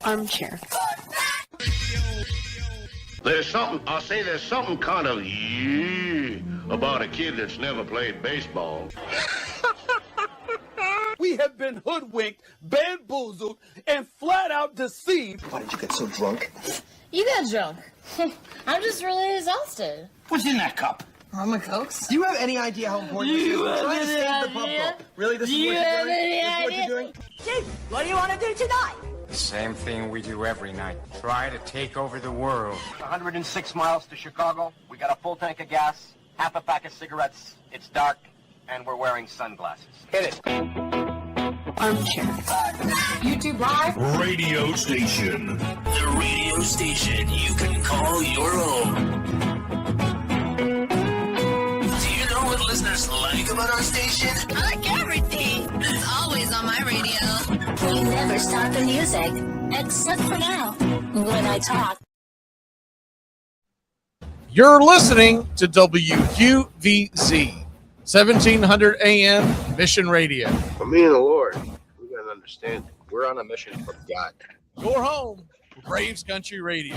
Armchair. There's something kind of about a kid that's never played baseball. We have been hoodwinked, bamboozled, and flat out deceived. Why did you get so drunk? You got drunk. I'm just really exhausted. What's in that cup? Armor Cokes. Do you have any idea how important it is? You're trying to save the pump. Really? This is what you're doing? This is what you're doing? Chief, what do you want to do tonight? The same thing we do every night. Try to take over the world. 106 miles to Chicago. We got a full tank of gas, half a pack of cigarettes. It's dark, and we're wearing sunglasses. Hit it. Armchair. YouTube Live. Radio station. The radio station you can call your own. Do you know what listeners like about our station? I like everything. It's always on my radio. We never stop the music, except for now, when I talk. You're listening to WQVZ, 1700 AM Mission Radio. For me and the Lord, we got to understand we're on a mission from God. Your home for Braves Country Radio.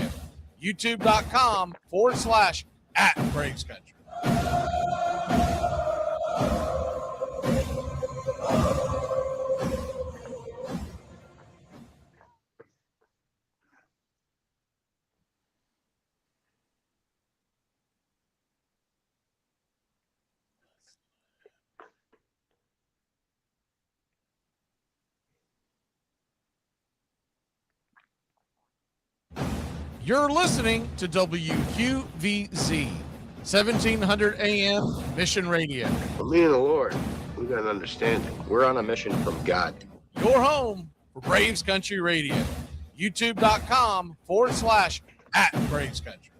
YouTube.com /@Braves Country. You're listening to WQVZ, 1700 AM Mission Radio. For me and the Lord, we got to understand we're on a mission from God. Your home for Braves Country Radio. YouTube.com /@Braves Country.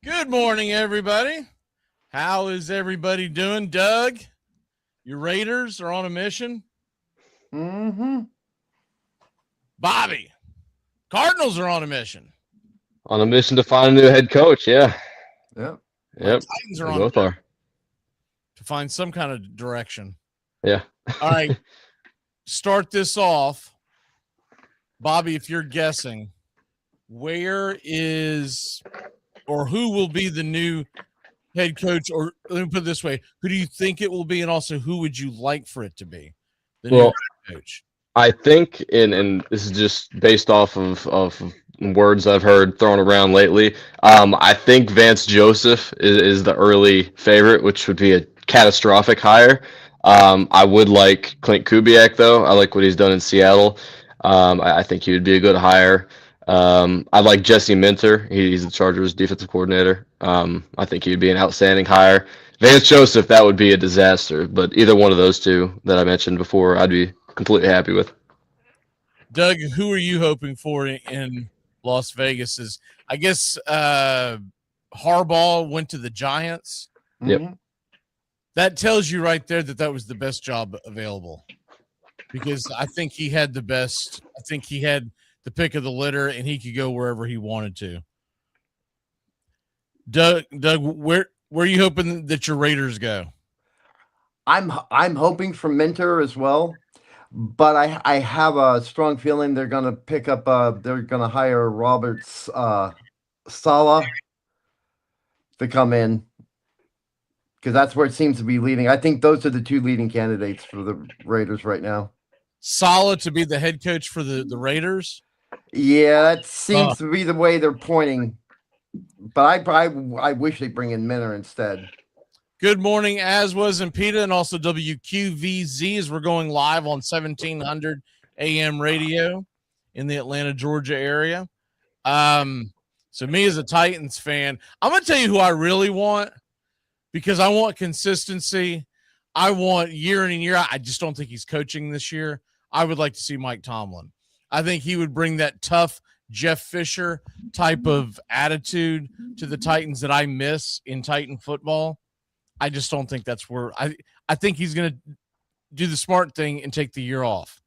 Good morning, everybody. How is everybody doing? Doug, your Raiders are on a mission. Mm-hmm. Bobby, Cardinals are on a mission. On a mission to find a new head coach, yeah. Yep. Titans are on both are. To find some kind of direction. Yeah. All right. Start this off. Bobby, if you're guessing, where is or who will be the new head coach? Or let me put it this way, who do you think it will be? And also, who would you like for it to be? The new head coach. I think, and this is just based off of words I've heard thrown around lately, I think Vance Joseph is the early favorite, which would be a catastrophic hire. I would like Clint Kubiak, though. I like what he's done in Seattle. I think he would be a good hire. I like Jesse Minter. He's the Chargers defensive coordinator. I think he'd be an outstanding hire. Vance Joseph, that would be a disaster. But either one of those two that I mentioned before, I'd be completely happy with. Doug, who are you hoping for in Las Vegas? I guess Harbaugh went to the Giants. Yep. That tells you right there that was the best job available, because I think he had the best. I think he had the pick of the litter, and he could go wherever he wanted to. Doug, where are you hoping that your Raiders go? I'm hoping for Minter as well, but I have a strong feeling they're going to pick up. They're going to hire Roberts Saleh to come in, because that's where it seems to be leading. I think those are the two leading candidates for the Raiders right now. Saleh to be the head coach for the Raiders? Yeah, that seems to be the way they're pointing. But I wish they bring in Minter instead. Good morning, Aswas and PETA, and also WQVZ, as we're going live on 1700 AM radio in the Atlanta, Georgia area. So me as a Titans fan, I'm going to tell you who I really want, because I want consistency. I want year in and year out. I just don't think he's coaching this year. I would like to see Mike Tomlin. I think he would bring that tough Jeff Fisher type of attitude to the Titans that I miss in Titan football. I just don't think that's where I think he's going to do the smart thing and take the year off.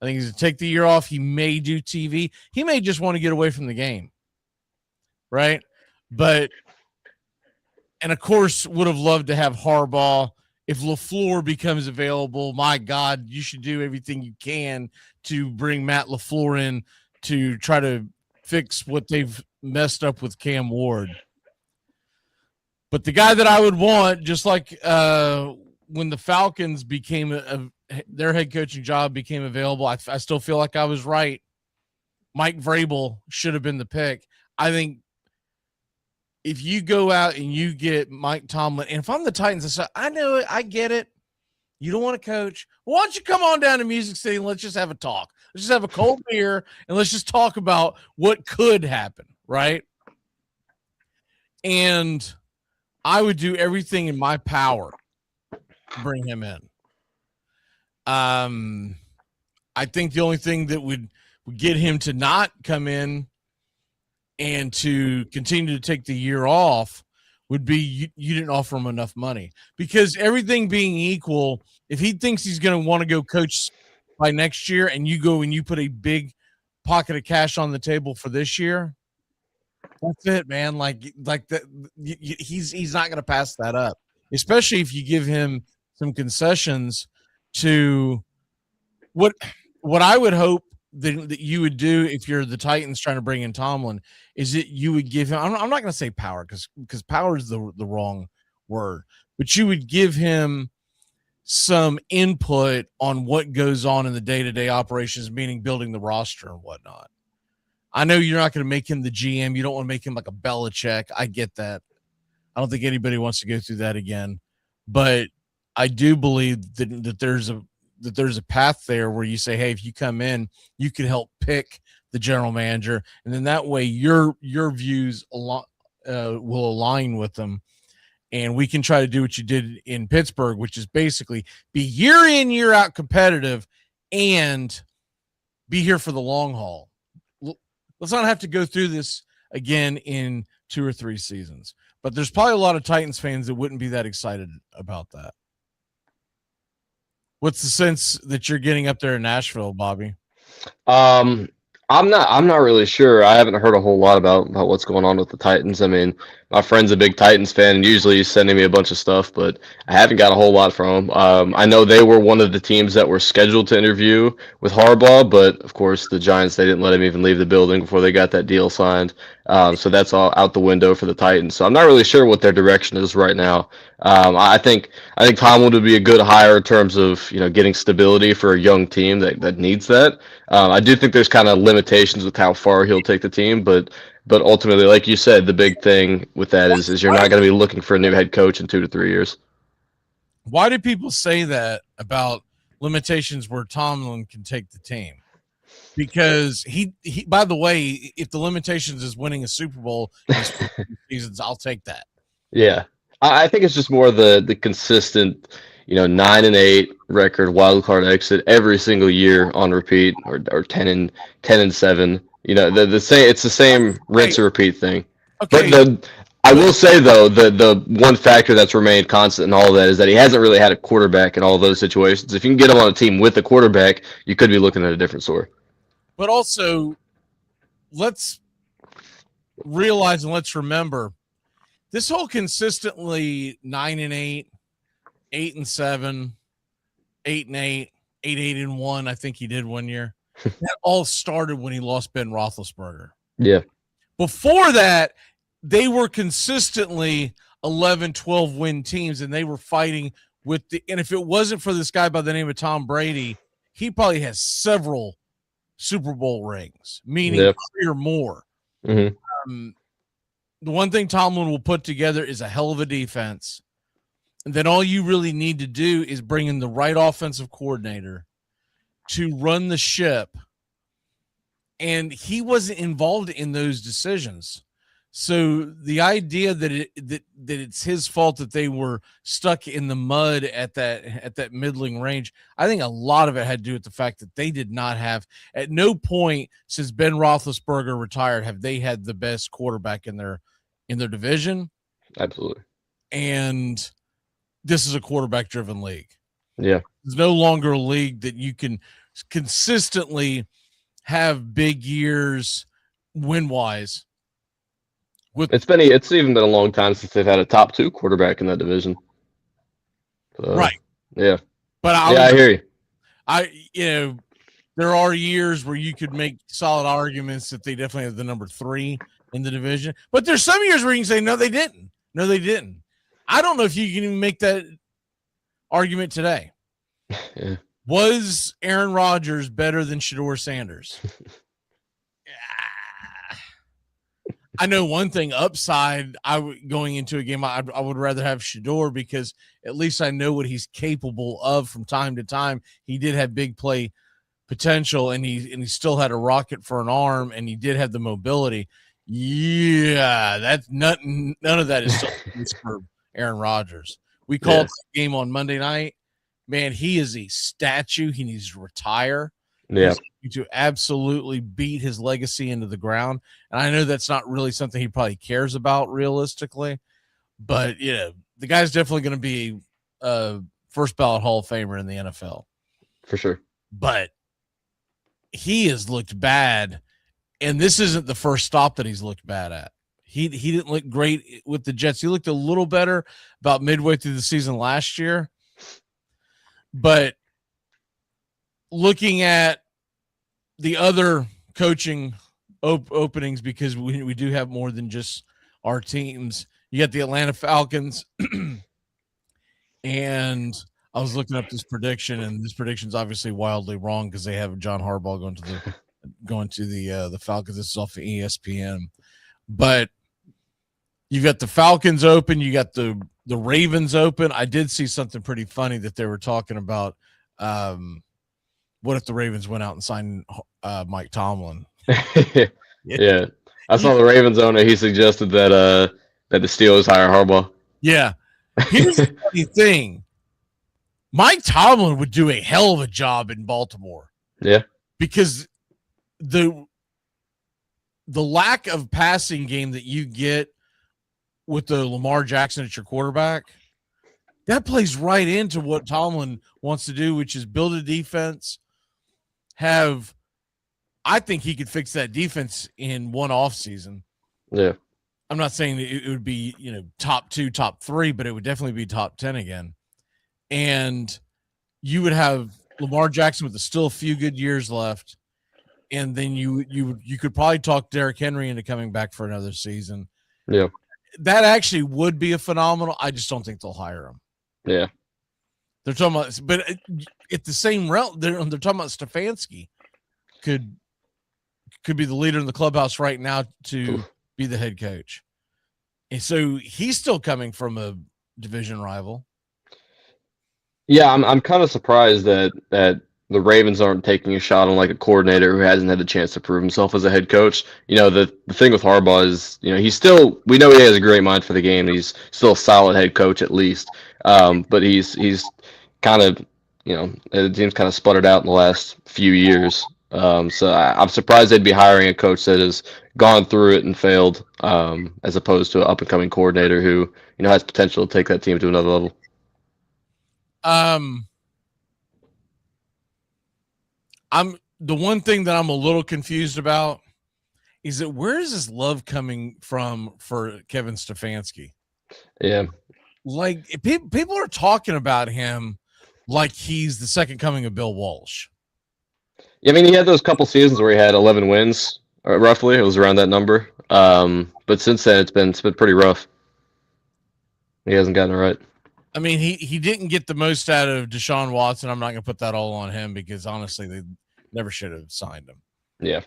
I think he's going to take the year off. He may do TV. He may just want to get away from the game, right? But, and of course, would have loved to have Harbaugh. If LaFleur becomes available, my God, you should do everything you can to bring Matt LaFleur in to try to fix what they've messed up with Cam Ward. But the guy that I would want, just like when the Falcons became their head coaching job became available, I still feel like I was right. Mike Vrabel should have been the pick. I think if you go out and you get Mike Tomlin, and if I'm the Titans, I say, I know it, I get it. You don't want to coach. Why don't you come on down to Music City and let's just have a talk. Let's just have a cold beer and let's just talk about what could happen, right? And I would do everything in my power to bring him in. I think the only thing that would get him to not come in and to continue to take the year off would be you didn't offer him enough money. Because everything being equal, if he thinks he's going to want to go coach by next year and you go and you put a big pocket of cash on the table for this year, that's it, man. Like that, he's not going to pass that up, especially if you give him some concessions to what I would hope that you would do if you're the Titans trying to bring in Tomlin is that you would give him, I'm not going to say power because power is the wrong word, but you would give him some input on what goes on in the day-to-day operations, meaning building the roster and whatnot. I know you're not going to make him the GM. You don't want to make him like a Belichick. I get that. I don't think anybody wants to go through that again, but I do believe that there's a path there where you say, hey, if you come in, you can help pick the general manager. And then that way your views will align with them. And we can try to do what you did in Pittsburgh, which is basically be year in, year out competitive and be here for the long haul. Let's not have to go through this again in 2 or 3 seasons. But there's probably a lot of Titans fans that wouldn't be that excited about that. What's the sense that you're getting up there in Nashville, Bobby? I'm not really sure. I haven't heard a whole lot about what's going on with the Titans. I mean, my friend's a big Titans fan, and usually he's sending me a bunch of stuff, but I haven't got a whole lot from him. I know they were one of the teams that were scheduled to interview with Harbaugh, but of course the Giants, they didn't let him even leave the building before they got that deal signed. So that's all out the window for the Titans. So I'm not really sure what their direction is right now. I think Tomlin would be a good hire in terms of getting stability for a young team that needs that. I do think there's kind of limitations with how far he'll take the team, but ultimately, like you said, the big thing with that is you're not going to be looking for a new head coach in 2 to 3 years. Why do people say that about limitations where Tomlin can take the team? Because he by the way, if the limitations is winning a Super Bowl in his seasons, I'll take that. Yeah. I think it's just more the consistent, 9-8 record, wild card exit every single year on repeat, or 10-7. The same. It's the same rinse and repeat thing. Okay. But I will say though, the one factor that's remained constant in all of that is that he hasn't really had a quarterback in all of those situations. If you can get him on a team with a quarterback, you could be looking at a different story. But also, let's realize and let's remember this whole consistently 9-8, 8-7, 8-8, 8-1. I think he did one year. That all started when he lost Ben Roethlisberger. Yeah. Before that, they were consistently 11, 12 win teams, and they were fighting with and if it wasn't for this guy by the name of Tom Brady, he probably has several Super Bowl rings, meaning 3 or more. Mm-hmm. The one thing Tomlin will put together is a hell of a defense. And then all you really need to do is bring in the right offensive coordinator to run the ship. And he wasn't involved in those decisions. So the idea that it's his fault that they were stuck in the mud at that middling range, I think a lot of it had to do with the fact that they did not have, at no point since Ben Roethlisberger retired have they had the best quarterback in their division. Absolutely. And this is a quarterback driven league. Yeah. It's no longer a league that you can consistently have big years win-wise. It's even been a long time since they've had a top 2 quarterback in that division. So, right. Yeah. But I hear you. There are years where you could make solid arguments that they definitely have the number 3 in the division. But there's some years where you can say, no, they didn't. No, they didn't. I don't know if you can even make that argument today. Yeah. Was Aaron Rodgers better than Shedeur Sanders? I know one thing upside. Going into a game, I would rather have Shedeur because at least I know what he's capable of from time to time. He did have big play potential, and he still had a rocket for an arm, and he did have the mobility. Yeah, that's none of that is for Aaron Rodgers. We called the game on Monday night. Man, he is a statue. He needs to retire. Yeah. To absolutely beat his legacy into the ground. And I know that's not really something he probably cares about realistically, but the guy's definitely going to be a first ballot Hall of Famer in the NFL. For sure. But he has looked bad, and this isn't the first stop that he's looked bad at. He didn't look great with the Jets. He looked a little better about midway through the season last year. But looking at the other coaching openings, because we do have more than just our teams. You got the Atlanta Falcons, and I was looking up this prediction, and this prediction's obviously wildly wrong because they have John Harbaugh going to the Falcons. This is off of ESPN, but you've got the Falcons open, you got the Ravens open. I did see something pretty funny that they were talking about. What if the Ravens went out and signed Mike Tomlin? Yeah. I saw the Ravens owner. He suggested that the Steelers hire Harbaugh. Yeah. Here's the funny thing. Mike Tomlin would do a hell of a job in Baltimore. Yeah. Because the lack of passing game that you get with the Lamar Jackson at your quarterback, that plays right into what Tomlin wants to do, which is build a defense. I think he could fix that defense in one off season. Yeah. I'm not saying that it would be, top 2, top 3, but it would definitely be top 10 again. And you would have Lamar Jackson with still a few good years left. And then you could probably talk Derrick Henry into coming back for another season. Yeah. That actually would be a phenomenal. I just don't think they'll hire him. Yeah. They're talking about, but at the same realm, they're talking about Stefanski could be the leader in the clubhouse right now to be the head coach. And so he's still coming from a division rival. Yeah, I'm kind of surprised that the Ravens aren't taking a shot on like a coordinator who hasn't had the chance to prove himself as a head coach. The thing with Harbaugh is, we know he has a great mind for the game. He's still a solid head coach at least. But he's kind of, the team's kind of sputtered out in the last few years. So I'm surprised they'd be hiring a coach that has gone through it and failed, as opposed to an up-and-coming coordinator who, has potential to take that team to another level. The one thing that I'm a little confused about is that where is this love coming from for Kevin Stefanski? Yeah. Like people are talking about him like he's the second coming of Bill Walsh. Yeah, I mean, he had those couple seasons where he had 11 wins, roughly. It was around that number. But since then, it's been pretty rough. He hasn't gotten it right. I mean, he didn't get the most out of Deshaun Watson. I'm not going to put that all on him because honestly, they never should have signed him. Yeah.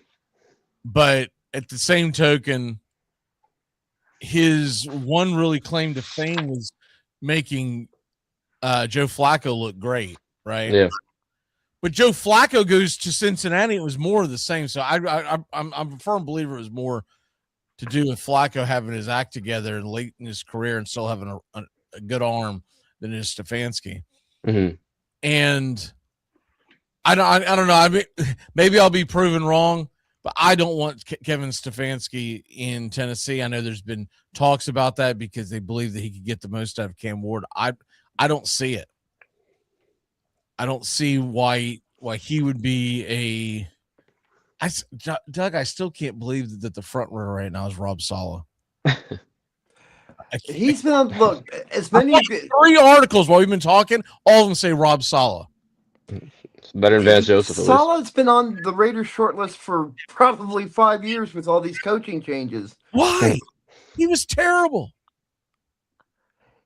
But at the same token, his one really claim to fame was making Joe Flacco look great, right? Yeah. But Joe Flacco goes to Cincinnati. It was more of the same. So I'm a firm believer it was more to do with Flacco having his act together and late in his career and still having a good arm than it is Stefanski. Mm-hmm. And I don't know. I mean, maybe I'll be proven wrong, but I don't want Kevin Stefanski in Tennessee. I know there's been talks about that because they believe that he could get the most out of Cam Ward. I don't see it. I don't see why why he would be Doug, I still can't believe that the front runner right now is Rob Saleh. He's been on, look, as many 3 articles while we've been talking, all of them say Rob Saleh. It's better than Vance Joseph. Saleh's been on the Raiders shortlist for probably 5 years with all these coaching changes. Why? He was terrible.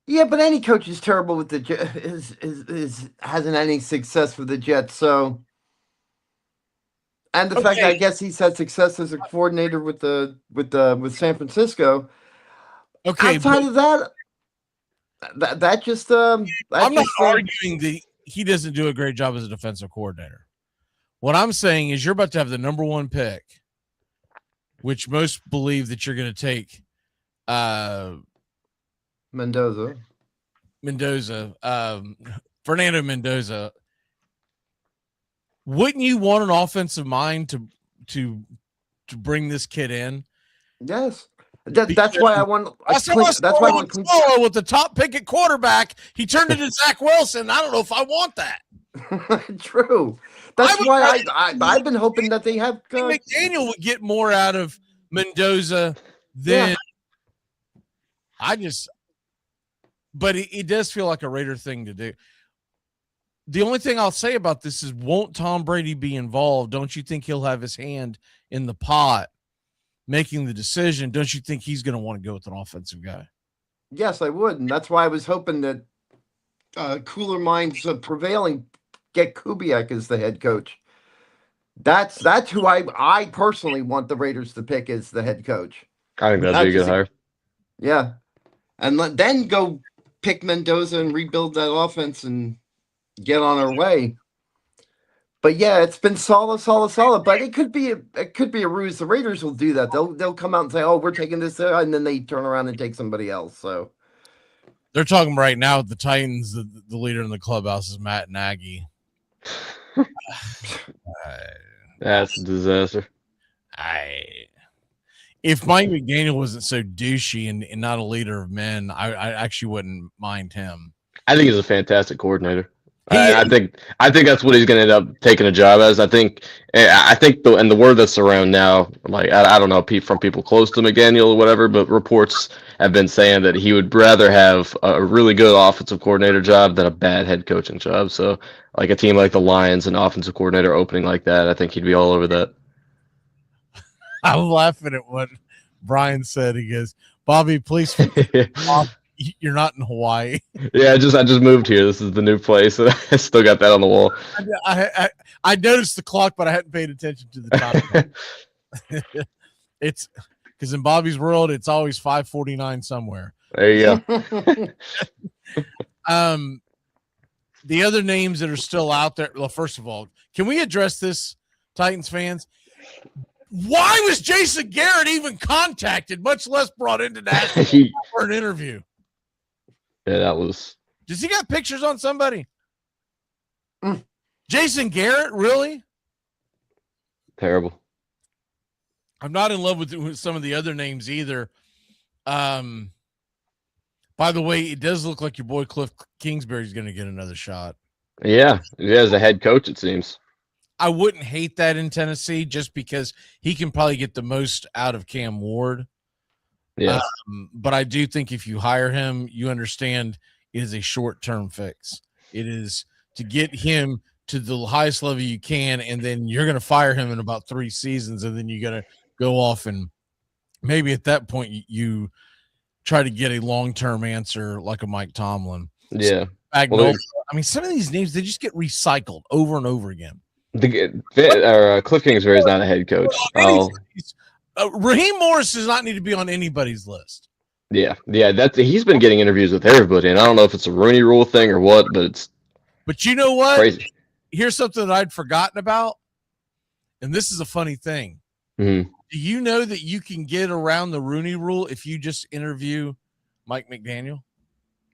Yeah, but any coach is terrible with the hasn't any success with the Jets. So, and the fact that I guess he's had success as a coordinator with San Francisco. Okay, outside of that just I'm not arguing that he doesn't do a great job as a defensive coordinator. What I'm saying is you're about to have the number 1 pick, which most believe that you're going to take Mendoza, Fernando Mendoza. Wouldn't you want an offensive mind to bring this kid in? Yes. That's why I want. That's why I want Solo with the top pick at quarterback. He turned into Zach Wilson. I don't know if I want that. True. That's why I've been hoping that they have. McDaniel would get more out of Mendoza than but it does feel like a Raider thing to do. The only thing I'll say about this is, won't Tom Brady be involved? Don't you think he'll have his hand in the pot making the decision? Don't you think he's going to want to go with an offensive guy? Yes, I would. And that's why I was hoping that cooler minds prevailing, get Kubiak as the head coach. That's who I personally want the Raiders to pick as the head coach. I think that'd be a good hire. Yeah. And then go pick Mendoza and rebuild that offense and get on our way. But yeah, it's been solid. But it could be a ruse. The Raiders will do that. They'll come out and say, "Oh, we're taking this," and then they turn around and take somebody else. So they're talking right now with the Titans. The leader in the clubhouse is Matt Nagy. That's a disaster. If Mike McDaniel wasn't so douchey and not a leader of men, I actually wouldn't mind him. I think he's a fantastic coordinator. I think that's what he's going to end up taking a job as. I think the word that's around now, like I don't know from people close to McDaniel or whatever, but reports have been saying that he would rather have a really good offensive coordinator job than a bad head coaching job. So, like a team like the Lions, an offensive coordinator opening like that, I think he'd be all over that. I'm laughing at what Brian said. He goes, "Bobby, please, you're not in Hawaii." Yeah, I just moved here. This is the new place. I still got that on the wall. I noticed the clock, but I hadn't paid attention to the time. It's because in Bobby's world, it's always 5:49 somewhere. There you go. The other names that are still out there. Well, first of all, can we address this, Titans fans? Why was Jason Garrett even contacted, much less brought into Nashville for an interview? Yeah, that was. Does he got pictures on somebody? Jason Garrett, really? Terrible. I'm not in love with some of the other names either. By the way, it does look like your boy Cliff Kingsbury's going to get another shot. Yeah, as a head coach, it seems. I wouldn't hate that in Tennessee just because he can probably get the most out of Cam Ward. Yeah. But I do think if you hire him, you understand it is a short-term fix. It is to get him to the highest level you can, and then you're going to fire him in about 3 seasons, and then you got to go off and maybe at that point you try to get a long-term answer like a Mike Tomlin. Yeah. Some of these names, they just get recycled over and over again. Cliff Kingsbury is not a head coach. Raheem Morris does not need to be on anybody's list. Yeah. He's been getting interviews with everybody, and I don't know if it's a Rooney Rule thing or what, but it's. But you know what? Crazy. Here's something that I'd forgotten about, and this is a funny thing. Mm-hmm. Do you know that you can get around the Rooney Rule if you just interview Mike McDaniel?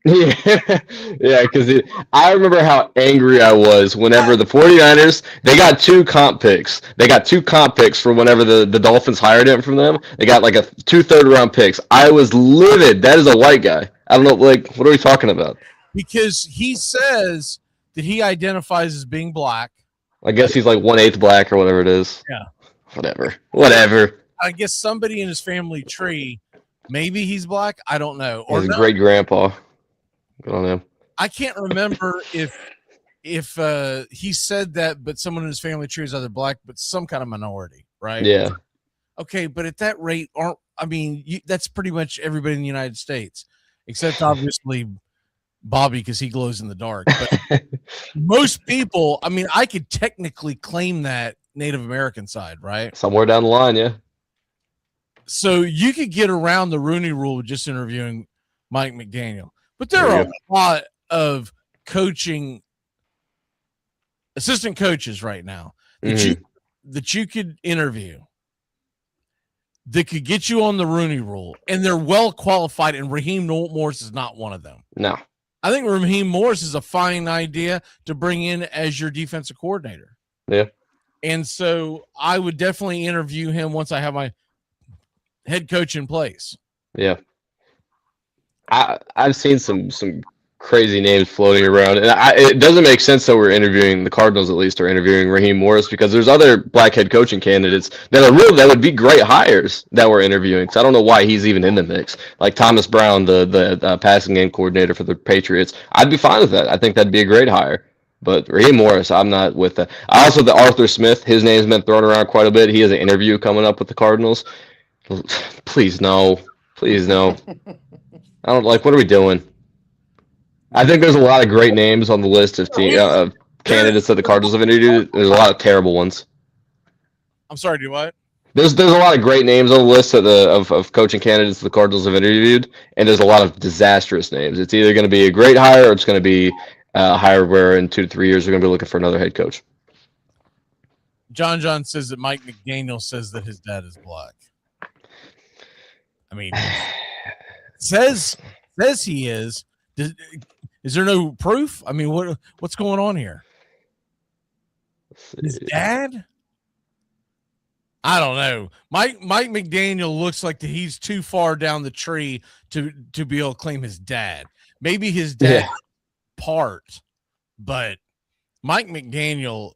Yeah, because I remember how angry I was whenever the 49ers, they got 2 comp picks. They got 2 comp picks for whenever the Dolphins hired him from them. They got like 2 third-round picks. I was livid. That is a white guy. I don't know, what are we talking about? Because he says that he identifies as being black. I guess he's like 1/8 black or whatever it is. Yeah. Whatever. I guess somebody in his family tree, maybe he's black. I don't know. Or his great grandpa. Good on him. I can't remember if he said that, but someone in his family tree is either black, but some kind of minority, right? Yeah. Okay, but at that rate, that's pretty much everybody in the United States, except obviously Bobby because he glows in the dark. But most people, I could technically claim that Native American side, right? Somewhere down the line, yeah. So you could get around the Rooney Rule with just interviewing Mike McDaniel. But there are a lot of assistant coaches right now that you could interview that could get you on the Rooney Rule, and they're well qualified, and Raheem Morris is not one of them. No. I think Raheem Morris is a fine idea to bring in as your defensive coordinator. Yeah. And so I would definitely interview him once I have my head coach in place. Yeah. I've seen some crazy names floating around, and it doesn't make sense that we're interviewing the Cardinals. At least are interviewing Raheem Morris, because there's other black head coaching candidates that would be great hires that we're interviewing. So I don't know why he's even in the mix. Like Thomas Brown, the passing game coordinator for the Patriots, I'd be fine with that. I think that'd be a great hire. But Raheem Morris, I'm not with that. Also, the Arthur Smith, his name's been thrown around quite a bit. He has an interview coming up with the Cardinals. Please no. I don't what are we doing? I think there's a lot of great names on the list of candidates that the Cardinals have interviewed. There's a lot of terrible ones. I'm sorry, do what? There's a lot of great names on the list of coaching candidates the Cardinals have interviewed, and there's a lot of disastrous names. It's either going to be a great hire or it's going to be a hire where in 2 to 3 years we're going to be looking for another head coach. John says that Mike McDaniel says that his dad is black. Says he is. Is there no proof? What's going on here? His dad? I don't know. Mike McDaniel looks like he's too far down the tree to be able to claim his dad. Maybe his dad part, but Mike McDaniel.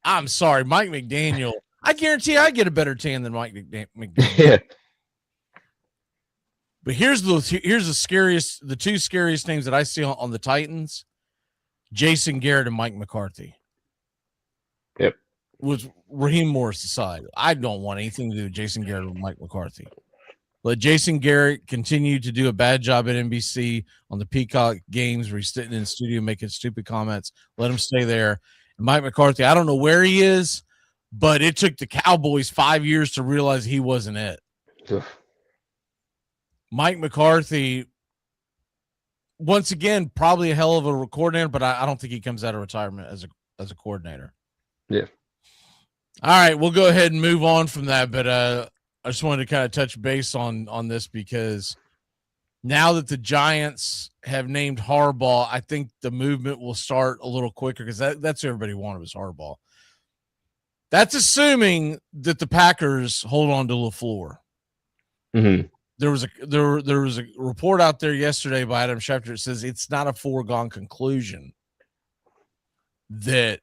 I'm sorry, Mike McDaniel. I guarantee I get a better tan than Mike McDaniel. Yeah. But here's the two scariest names that I see on the Titans: Jason Garrett and Mike McCarthy. Yep. With Raheem Morris aside, I don't want anything to do with Jason Garrett or Mike McCarthy. Let Jason Garrett continue to do a bad job at NBC on the Peacock games where he's sitting in the studio making stupid comments. Let him stay there. And Mike McCarthy, I don't know where he is, but it took the Cowboys 5 years to realize he wasn't it. Mike McCarthy, once again, probably a hell of a coordinator, but I don't think he comes out of retirement as a coordinator. Yeah. All right, we'll go ahead and move on from that, but I just wanted to kind of touch base on this because now that the Giants have named Harbaugh, I think the movement will start a little quicker because that's who everybody wanted was Harbaugh. That's assuming that the Packers hold on to LaFleur. Mm-hmm. There was a report out there yesterday by Adam Schefter that says it's not a foregone conclusion that's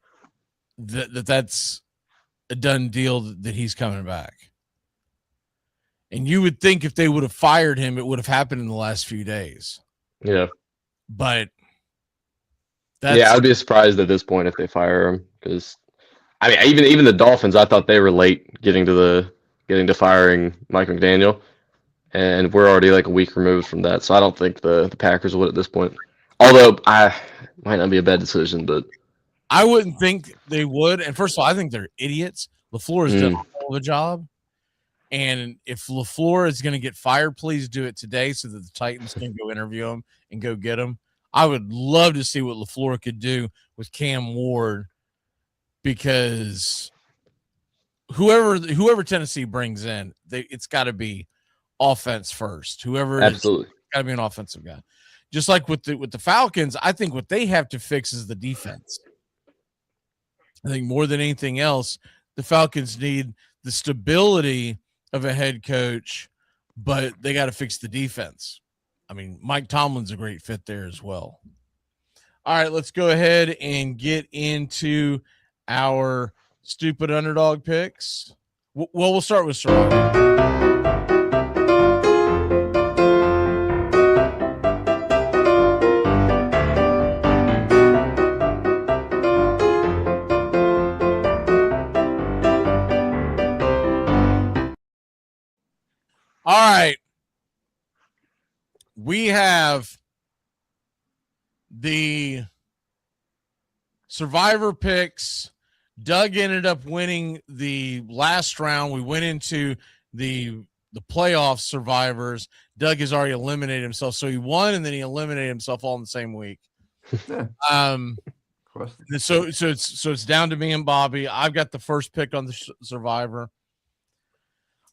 a done deal that he's coming back. And you would think if they would have fired him, it would have happened in the last few days. Yeah. But I would be surprised at this point if they fire him because even the Dolphins, I thought they were late getting to firing Mike McDaniel. And we're already like a week removed from that. So I don't think the Packers would at this point. Although might not be a bad decision, but I wouldn't think they would. And first of all, I think they're idiots. LaFleur has done a hell of a job. And if LaFleur is going to get fired, please do it today so that the Titans can go interview him and go get him. I would love to see what LaFleur could do with Cam Ward because whoever Tennessee brings in, it's got to be offense first. Whoever absolutely got to be an offensive guy. Just like with the Falcons, I think what they have to fix is the defense. I think more than anything else, the Falcons need the stability of a head coach, but they got to fix the defense. Mike Tomlin's a great fit there as well. All right, let's go ahead and get into our stupid underdog picks. Well, we'll start with Survivor. All right. We have the Survivor picks. Doug ended up winning the last round. We went into the playoff survivors. Doug has already eliminated himself. So he won and then he eliminated himself all in the same week. So it's down to me and Bobby. I've got the first pick on the Survivor.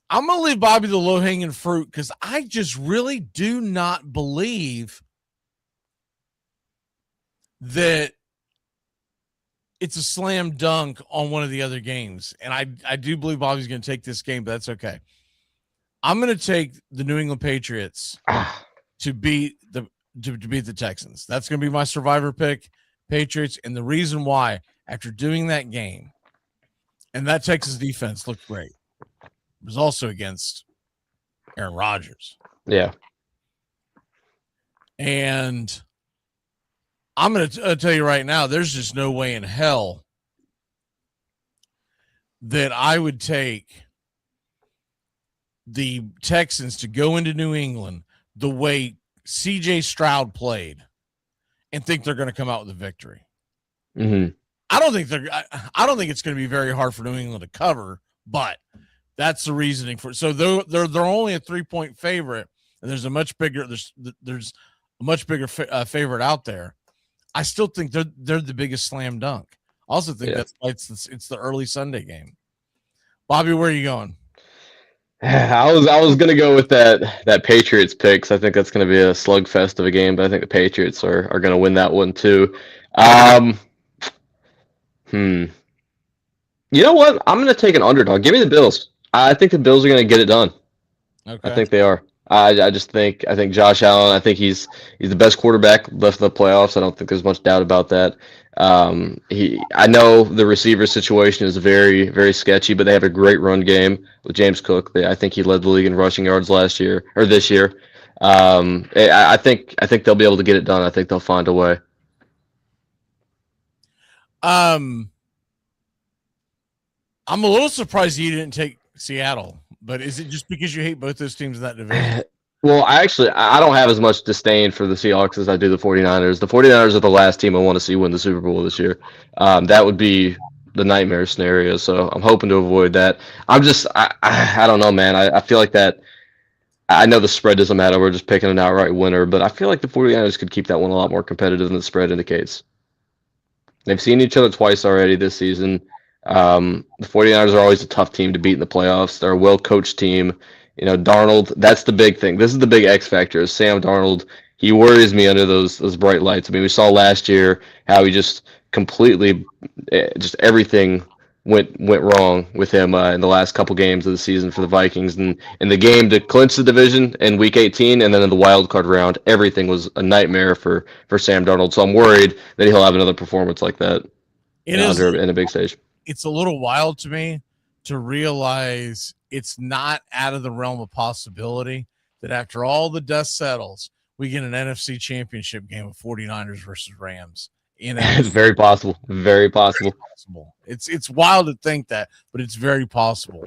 I'm going to leave Bobby the low-hanging fruit because I just really do not believe that it's a slam dunk on one of the other games. And I do believe Bobby's going to take this game, but that's okay. I'm going to take the New England Patriots to beat the Texans. That's going to be my Survivor pick, Patriots. And the reason why, after doing that game, and that Texas defense looked great. It was also against Aaron Rodgers. Yeah. And I'm going to tell you right now, there's just no way in hell that I would take the Texans to go into New England the way CJ Stroud played and think they're going to come out with a victory. Mm-hmm. I don't think it's going to be very hard for New England to cover, but that's the reasoning for it. So they're only a 3-point favorite, and there's a much bigger favorite out there. I still think they're the biggest slam dunk. I also think that's why it's the early Sunday game. Bobby, where are you going? I was gonna go with that Patriots pick. 'Cause I think that's gonna be a slugfest of a game, but I think the Patriots are gonna win that one too. You know what? I'm gonna take an underdog. Give me the Bills. I think the Bills are going to get it done. Okay. I think they are. I think Josh Allen, I think he's the best quarterback left in the playoffs. I don't think there's much doubt about that. I know the receiver situation is very, very sketchy, but they have a great run game with James Cook. I think he led the league in rushing yards this year. I think they'll be able to get it done. I think they'll find a way. I'm a little surprised you didn't take Seattle, but is it just because you hate both those teams in that division? Well, I don't have as much disdain for the Seahawks as I do the 49ers. The 49ers are the last team I want to see win the Super Bowl this year. That would be the nightmare scenario, so I'm hoping to avoid that. I don't know, man. I feel like that. I know the spread doesn't matter. We're just picking an outright winner, but I feel like the 49ers could keep that one a lot more competitive than the spread indicates. They've seen each other twice already this season. The 49ers are always a tough team to beat in the playoffs. They're a well-coached team. You know, Darnold, that's the big thing. This is the big X factor. Is Sam Darnold, he worries me under those bright lights. I mean, we saw last year how he just completely, just everything went wrong with him in the last couple games of the season for the Vikings. And in the game to clinch the division in Week 18 and then in the wild card round, everything was a nightmare for Sam Darnold. So I'm worried that he'll have another performance like that in a big stage. It's a little wild to me to realize it's not out of the realm of possibility that after all the dust settles, we get an NFC championship game of 49ers versus Rams. It's very possible. Very possible. It's wild to think that, but it's very possible.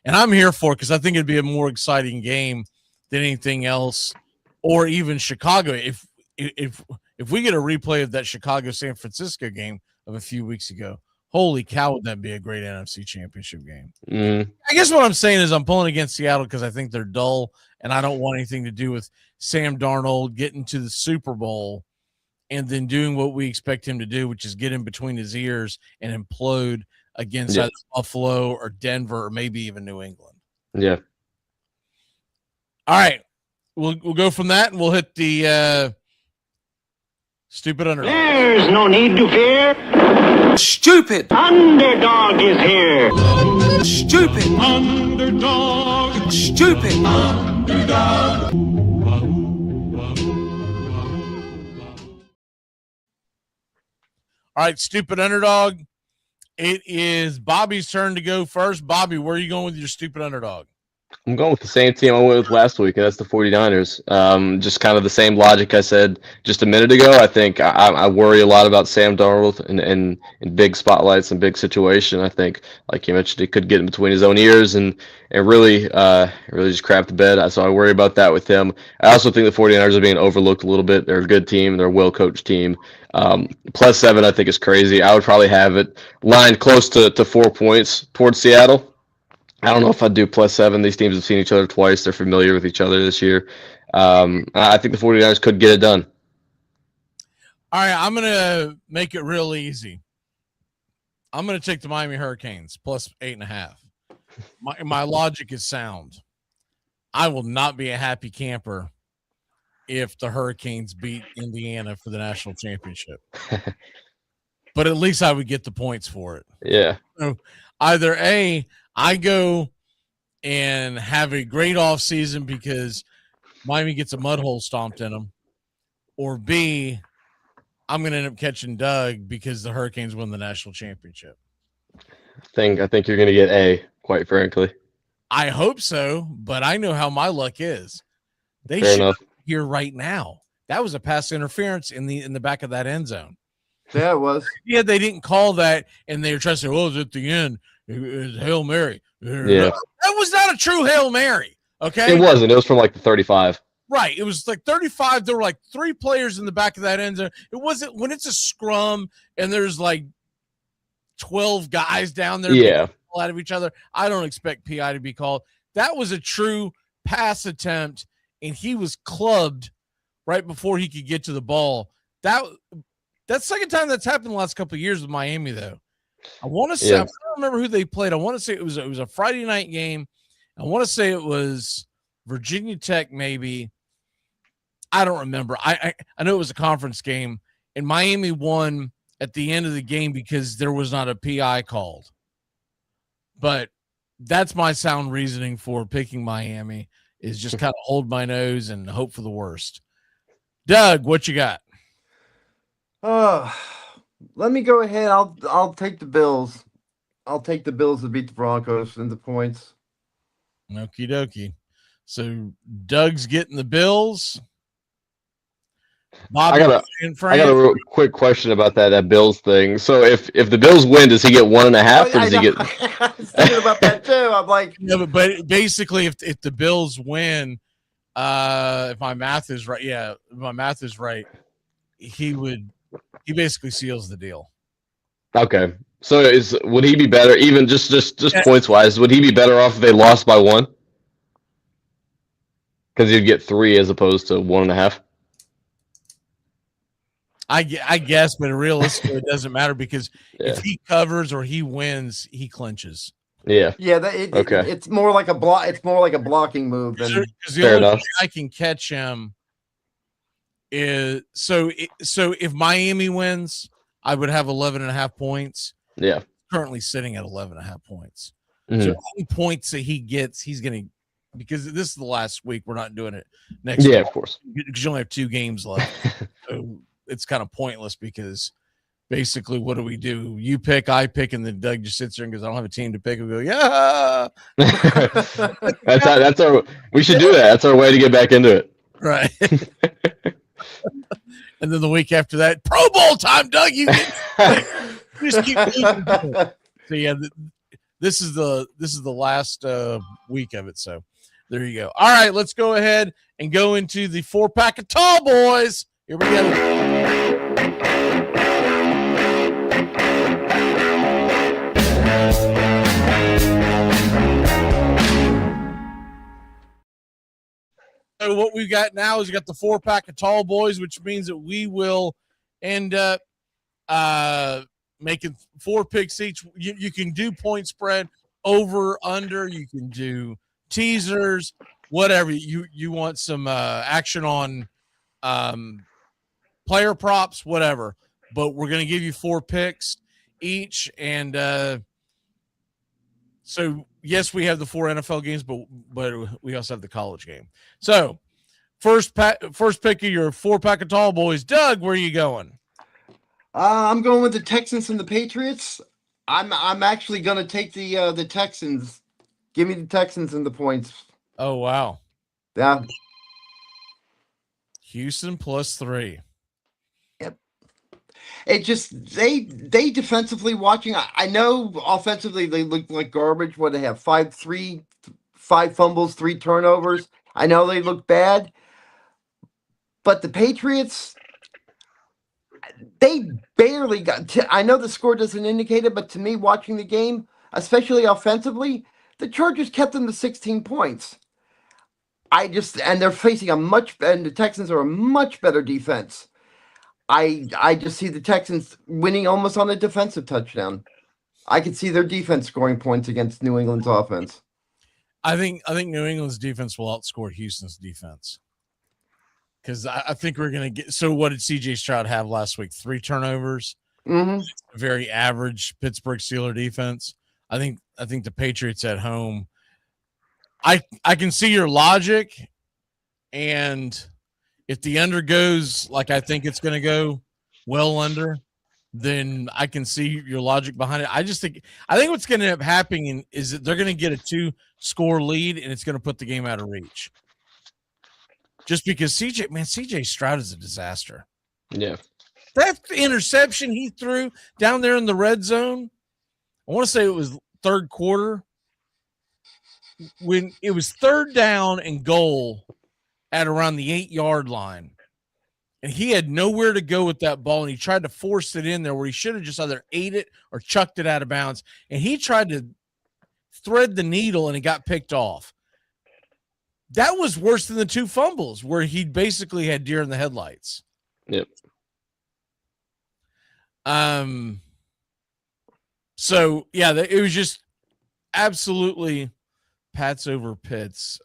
And I'm here for it because I think it'd be a more exciting game than anything else, or even Chicago. If we get a replay of that Chicago-San Francisco game of a few weeks ago, holy cow, would that be a great NFC championship game? I guess what I'm saying is I'm pulling against Seattle because I think they're dull, and I don't want anything to do with Sam Darnold getting to the Super Bowl and then doing what we expect him to do, which is get in between his ears and implode against either Buffalo or Denver or maybe even New England. Yeah. All right. We'll go from that, and we'll hit the stupid underdog. There's no need to fear. Stupid Underdog is here. Stupid underdog. Stupid underdog. All right, stupid underdog. It is Bobby's turn to go first. Bobby, where are you going with your stupid underdog? I'm going with the same team I went with last week, and that's the 49ers. Just kind of the same logic I said just a minute ago. I think I worry a lot about Sam Darnold and big spotlights and big situation. I think, like you mentioned, he could get in between his own ears and really just crap the bed. So I worry about that with him. I also think the 49ers are being overlooked a little bit. They're a good team. They're a well-coached team. +7, I think, is crazy. I would probably have it lined close to 4 points towards Seattle. I don't know if I'd do +7. These teams have seen each other twice. They're familiar with each other this year. I think the 49ers could get it done. All right, I'm going to make it real easy. I'm going to take the Miami Hurricanes +8.5. My logic is sound. I will not be a happy camper if the Hurricanes beat Indiana for the national championship. But at least I would get the points for it. Yeah. So either A, I go and have a great offseason because Miami gets a mud hole stomped in them, or B, I'm going to end up catching Doug because the Hurricanes win the national championship. I think you're going to get A, quite frankly. I hope so, but I know how my luck is. They Fair should enough. be here right now. That was a pass interference in the back of that end zone. Yeah, it was. Yeah, they didn't call that, and they were trying to say, "Oh, it's at the end. It was Hail Mary." Yeah. That was not a true Hail Mary. Okay, It wasn't. It was from like the 35. right. It was like 35. There were like 3 players in the back of that end zone. It wasn't when it's a scrum and there's like 12 guys down there. Yeah. Out of each other. I don't expect PI to be called. That was a true pass attempt, and he was clubbed right before he could get to the ball. That's the second time that's happened the last couple of years with Miami, though. I want to say I don't remember who they played. I want to say it was a Friday night game. I want to say it was Virginia Tech, maybe. I don't remember. I know it was a conference game, and Miami won at the end of the game because there was not a PI called. But that's my sound reasoning for picking Miami is just kind of hold my nose and hope for the worst. Doug, what you got? Let me go ahead. I'll take the Bills. I'll take the Bills to beat the Broncos in the points. Okie dokie. So Doug's getting the Bills. I got a real quick question about that Bills thing. So if the Bills win, does he get 1.5, or does he get? I was thinking about that too. I'm like, yeah, but basically, if the Bills win, if my math is right, he basically seals the deal. Okay, so would he be better, even just points wise? Would he be better off if they lost by 1? Because he'd get 3 as opposed to 1.5. I guess, but realistically, it doesn't matter because if he covers or he wins, he clinches. Yeah. Yeah. It's more like a block. It's more like a blocking move than. Because the only way I can catch him is so if Miami wins, I would have 11.5 points. Yeah. Currently sitting at 11.5 points. Mm-hmm. So any points that he gets, he's going to, because this is the last week. We're not doing it next week. Yeah, of course. Because you only have 2 games left. So it's kind of pointless because basically what do? You pick, I pick, and then Doug just sits there and goes, I don't have a team to pick. We go, yeah. That's our, we should do that. That's our way to get back into it. Right. And then the week after that, Pro Bowl time, Doug. You just keep losing. So yeah, this is the last week of it. So there you go. All right, let's go ahead and go into the 4-pack of tall boys. Here we go. So what we've got now is we got the 4-pack of tall boys, which means that we will end up making 4 picks each. You can do point spread, over, under. You can do teasers, whatever. You want some action on player props, whatever. But we're going to give you 4 picks each. And so, yes, we have the 4 NFL games, but we also have the college game. So, first pick of your 4-pack of tall boys. Doug, where are you going? I'm going with the Texans and the Patriots. I'm actually going to take the Texans. Give me the Texans and the points. Oh wow. Yeah. Houston +3. Yep. It just they defensively watching. I know offensively they look like garbage. What they have 5 fumbles, 3 turnovers. I know they look bad, but the Patriots, they barely got. I know the score doesn't indicate it, but to me, watching the game, especially offensively, the Chargers kept them to 16 points. And they're facing and the Texans are a much better defense. I just see the Texans winning almost on a defensive touchdown. I could see their defense scoring points against New England's offense. I think New England's defense will outscore Houston's defense. Because I think we're going to get – so what did C.J. Stroud have last week? 3 turnovers? Mm-hmm. Very average Pittsburgh Steelers defense. I think the Patriots at home – I can see your logic, and if the under goes like I think it's going to go, well under, then I can see your logic behind it. I think what's going to end up happening is that they're going to get a 2-score lead, and it's going to put the game out of reach. Just because CJ Stroud is a disaster. Yeah. That interception he threw down there in the red zone, I want to say it was third quarter, when it was 3rd down and goal at around the 8-yard line, and he had nowhere to go with that ball, and he tried to force it in there where he should have just either ate it or chucked it out of bounds, and he tried to thread the needle, and it got picked off. That was worse than the 2 fumbles where he basically had deer in the headlights. Yep. So, yeah, it was just absolutely – Pats over Pitts.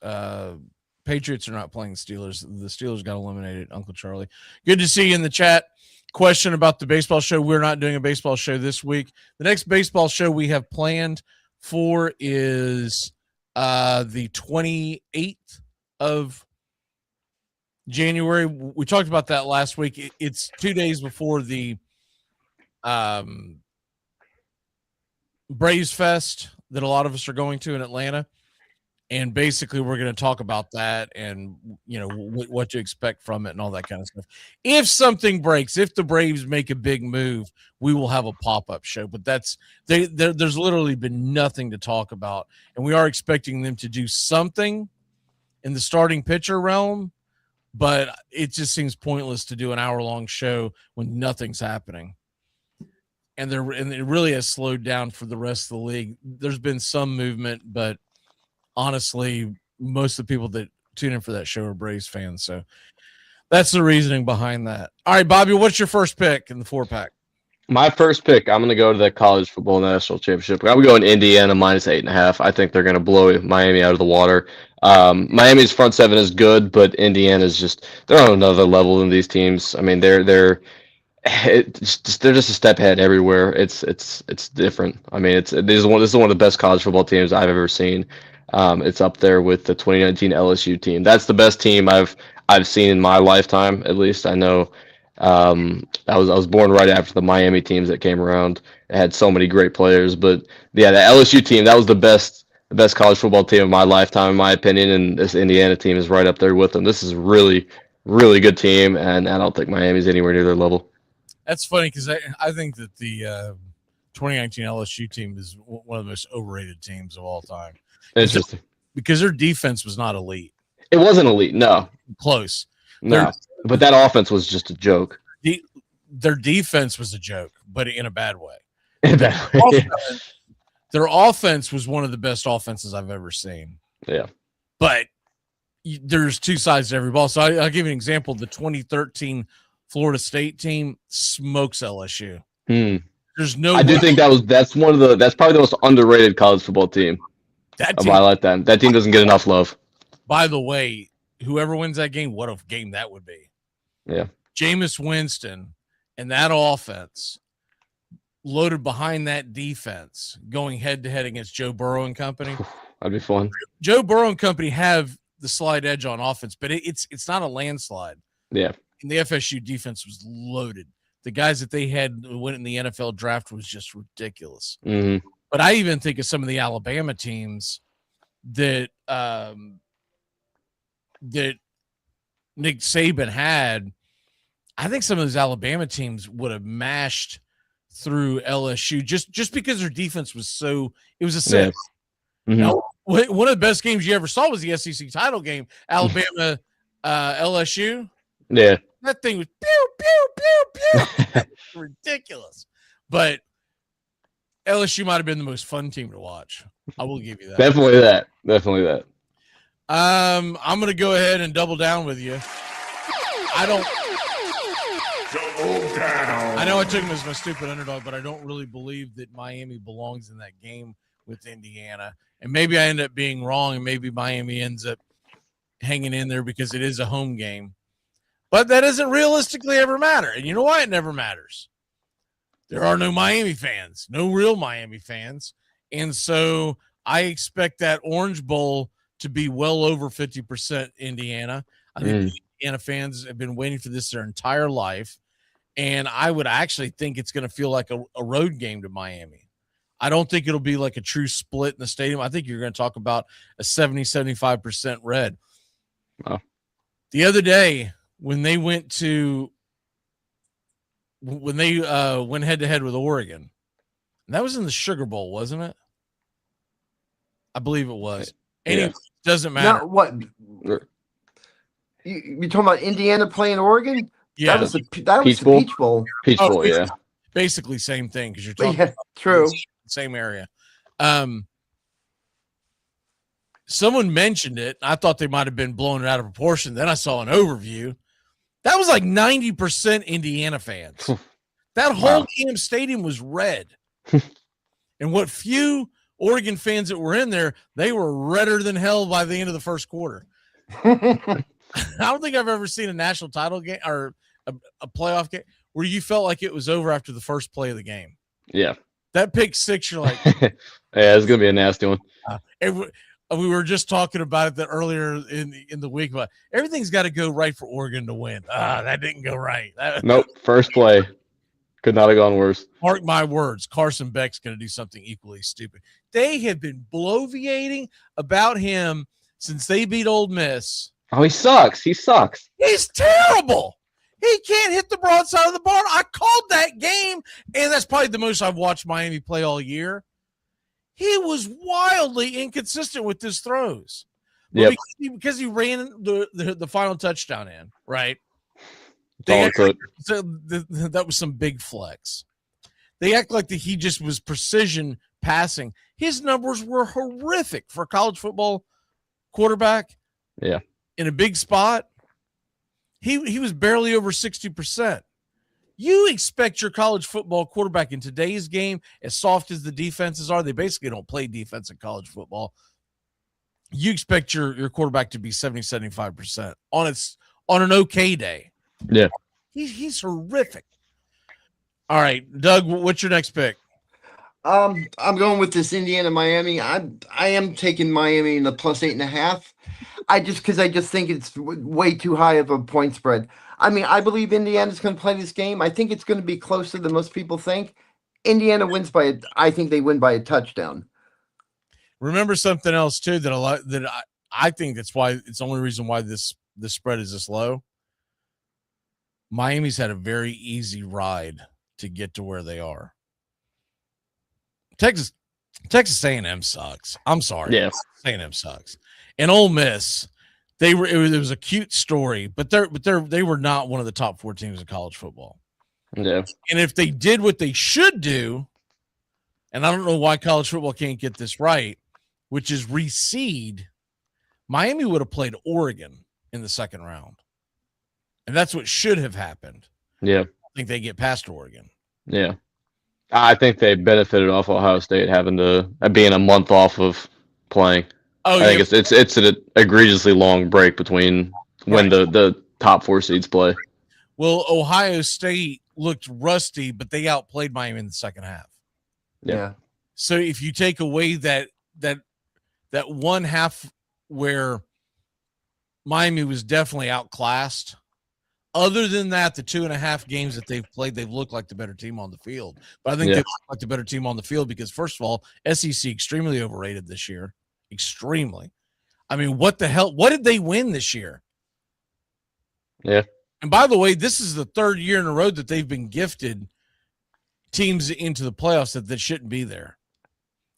Patriots are not playing the Steelers. The Steelers got eliminated, Uncle Charlie. Good to see you in the chat. Question about the baseball show. We're not doing a baseball show this week. The next baseball show we have planned for is the 28th of January. We talked about that last week. It's 2 days before the Braves Fest that a lot of us are going to in Atlanta. And basically, we're going to talk about that and, what to expect from it and all that kind of stuff. If something breaks, if the Braves make a big move, we will have a pop-up show. But there's literally been nothing to talk about. And we are expecting them to do something in the starting pitcher realm. But it just seems pointless to do an hour-long show when nothing's happening. And it really has slowed down for the rest of the league. There's been some movement, but honestly, most of the people that tune in for that show are Braves fans. So that's the reasoning behind that. All right, Bobby, what's your first pick in the 4-pack? My first pick, I'm going to go to the college football national championship. I'm going Indiana -8.5. I think they're going to blow Miami out of the water. Miami's front seven is good, but Indiana's they're on another level than these teams. I mean, they're just a step ahead everywhere. It's different. I mean, this is one of the best college football teams I've ever seen. It's up there with the 2019 LSU team. That's the best team I've seen in my lifetime, at least. I know. I was born right after the Miami teams that came around. It had so many great players, but yeah, the LSU team, that was the best college football team of my lifetime, in my opinion. And this Indiana team is right up there with them. This is a really, really good team, and I don't think Miami's anywhere near their level. That's funny because I think that the 2019 LSU team is one of the most overrated teams of all time. Interesting. Because their defense was not elite. It wasn't elite, no. Close. No, but that offense was just a joke. Their defense was a joke, but in a bad way. Their offense was one of the best offenses I've ever seen. Yeah. But there's two sides to every ball. So I'll give you an example. The 2013 Florida State team smokes LSU. There's no. I do think that's probably the most underrated college football team. I like that. That team doesn't get enough love. By the way, whoever wins that game, what a game that would be. Yeah. Jameis Winston and that offense loaded behind that defense going head-to-head against Joe Burrow and company. That'd be fun. Joe Burrow and company have the slight edge on offense, but it's not a landslide. Yeah. And the FSU defense was loaded. the guys that they had went in the NFL draft was just ridiculous. Mm-hmm. But I even think of some of the Alabama teams that that Nick Saban had. I think some of those Alabama teams would have mashed through LSU just because their defense was so – it was a set. Yeah. Mm-hmm. Now, one of the best games you ever saw was the SEC title game, Alabama LSU. Yeah. That thing was pew, pew, pew, pew. Ridiculous. But LSU might have been the most fun team to watch. I will give you that. Definitely that. I'm going to go ahead and double down with you. I know I took him as my stupid underdog, but I don't really believe that Miami belongs in that game with Indiana. And maybe I end up being wrong, and maybe Miami ends up hanging in there because it is a home game. But that doesn't realistically ever matter. And you know why it never matters? There are no Miami fans, no real Miami fans. And so I expect that Orange Bowl to be well over 50% Indiana. I think Indiana fans have been waiting for this their entire life. And I would actually think it's going to feel like a road game to Miami. I don't think it'll be like a true split in the stadium. I think you're going to talk about a 70-75% red. Wow. The other day, when they went head-to-head with Oregon, and that was in the Sugar Bowl, wasn't it? I believe it was. Anyway, doesn't matter. Now, what? You're talking about Indiana playing Oregon? Yeah. That was the Peach Bowl. Peach Bowl, yeah. Basically same thing because you're talking about true. Same area. Someone mentioned it. I thought they might have been blowing it out of proportion. Then I saw an overview. That was like 90% Indiana fans. That whole damn stadium was red. And what few Oregon fans that were in there, they were redder than hell by the end of the first quarter. I don't think I've ever seen a national title game or a playoff game where you felt like it was over after the first play of the game. Yeah. That pick six, you're like, yeah, it's going to be a nasty one. We were just talking about it that earlier in the week, but everything's got to go right for Oregon to win. That didn't go right. Nope. First play. Could not have gone worse. Mark my words. Carson Beck's going to do something equally stupid. They have been bloviating about him since they beat Ole Miss. Oh, he sucks. He's terrible. He can't hit the broadside of the barn. I called that game, and that's probably the most I've watched Miami play all year. He was wildly inconsistent with his throws. Yep. Because he ran the final touchdown in, right? That was some big flex. They act like that he just was precision passing. His numbers were horrific for a college football quarterback. Yeah. In a big spot. He was barely over 60%. You expect your college football quarterback in today's game, as soft as the defenses are, they basically don't play defense in college football. You expect your quarterback to be 70-75% on an okay day. Yeah. He's horrific. All right, Doug, what's your next pick? I'm going with this Indiana Miami. I am taking Miami in the +8.5. I just think it's way too high of a point spread. I mean, I believe Indiana's going to play this game. I think it's going to be closer than most people think. Indiana wins I think they win by a touchdown. Remember something else too that I think that's why it's the only reason why this spread is this low. Miami's had a very easy ride to get to where they are. Texas A&M sucks. I'm sorry. Yeah. A&M sucks. And Ole Miss, it was a cute story, but they were not one of the top 4 teams in college football. Yeah. And if they did what they should do, and I don't know why college football can't get this right, which is reseed, Miami would have played Oregon in the second round. And that's what should have happened. Yeah. I think they get past Oregon. Yeah. I think they benefited off Ohio State being a month off of playing. I think it's an egregiously long break between when the top 4 seeds play. Well, Ohio State looked rusty, but they outplayed Miami in the second half. Yeah. So if you take away that one half where Miami was definitely outclassed, Other than that, the 2.5 games that they've played, they've looked like the better team on the field. But I think they look like the better team on the field because, first of all, SEC extremely overrated this year. Extremely. I mean, what the hell? What did they win this year? Yeah. And by the way, this is the third year in a row that they've been gifted teams into the playoffs that shouldn't be there.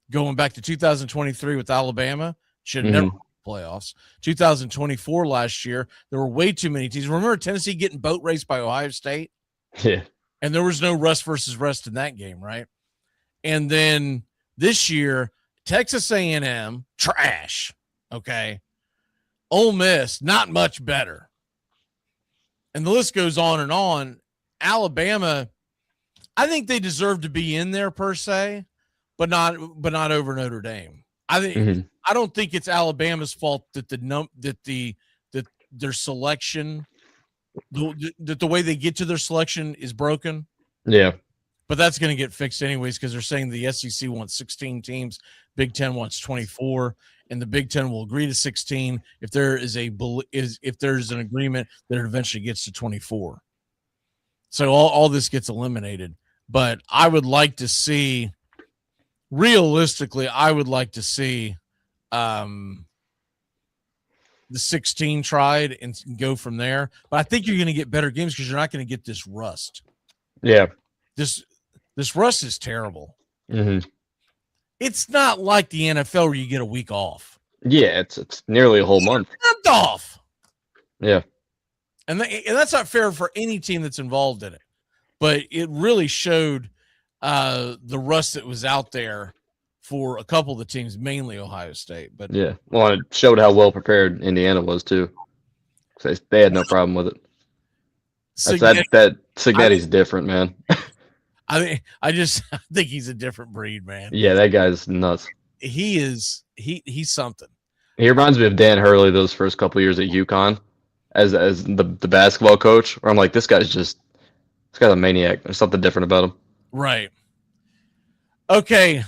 Going back to 2023 with Alabama, should have never been in the playoffs. 2024 last year, there were way too many teams. Remember Tennessee getting boat raced by Ohio State? Yeah. And there was no rust versus rest in that game, right? And then this year, Texas A&M, trash, okay? Ole Miss, not much better. And the list goes on and on. Alabama, I think they deserve to be in there per se, but not over Notre Dame. I don't think it's Alabama's fault that their selection, that the way they get to their selection is broken. Yeah. But that's going to get fixed anyways because they're saying the SEC wants 16 teams, Big Ten wants 24, and the Big Ten will agree to 16 if there's an agreement that it eventually gets to 24. So all this gets eliminated. But I would like to see, realistically, the 16 tried and go from there. But I think you're going to get better games because you're not going to get this rust. Yeah. This rust is terrible. Mm-hmm. It's not like the NFL where you get a week off. Yeah, it's nearly a whole month. Month off. Yeah. And that's not fair for any team that's involved in it. But it really showed the rust that was out there for a couple of the teams, mainly Ohio State. But yeah, well, it showed how well prepared Indiana was too. They had no problem with it. That Cignetti's different, man. I think he's a different breed, man. Yeah, that guy's nuts. He's something. He reminds me of Dan Hurley those first couple of years at UConn as the basketball coach. Where I'm like, this guy's a maniac. There's something different about him. Right. Okay,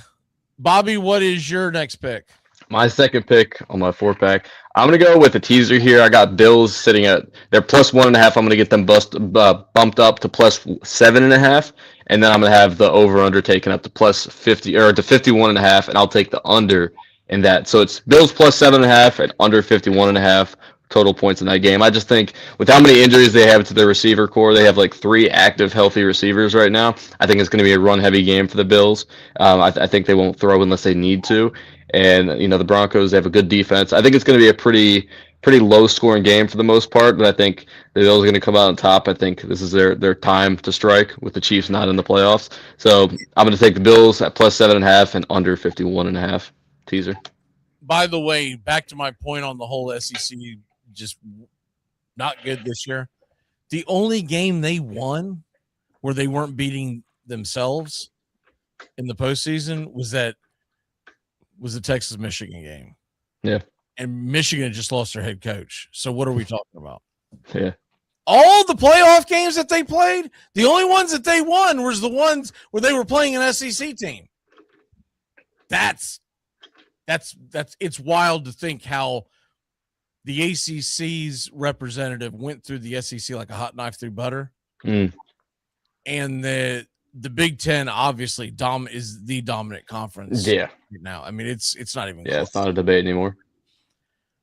Bobby, what is your next pick? My second pick on my 4-pack. I'm going to go with a teaser here. I got Bills sitting at they're plus 1.5. I'm going to get them bumped up to plus 7.5. And then I'm going to have the over-under taken up to plus 50 or to 51.5. And I'll take the under in that. So it's Bills plus 7.5 and under 51.5 total points in that game. I just think with how many injuries they have to their receiver core, they have like 3 active, healthy receivers right now. I think it's going to be a run-heavy game for the Bills. I think they won't throw unless they need to. And, the Broncos, they have a good defense. I think it's going to be a pretty low-scoring game for the most part, but I think the Bills are going to come out on top. I think this is their time to strike with the Chiefs not in the playoffs. So I'm going to take the Bills at plus 7.5 and under 51.5 teaser. By the way, back to my point on the whole SEC, just not good this year. The only game they won where they weren't beating themselves in the postseason was the Texas-Michigan game. Yeah. And Michigan just lost their head coach. So what are we talking about? Yeah. All the playoff games that they played, the only ones that they won was the ones where they were playing an SEC team. That's it's wild to think how the ACC's representative went through the SEC like a hot knife through butter. Mm. And the Big Ten obviously is the dominant conference. Yeah. Right now. I mean, it's not even close. It's not a debate anymore.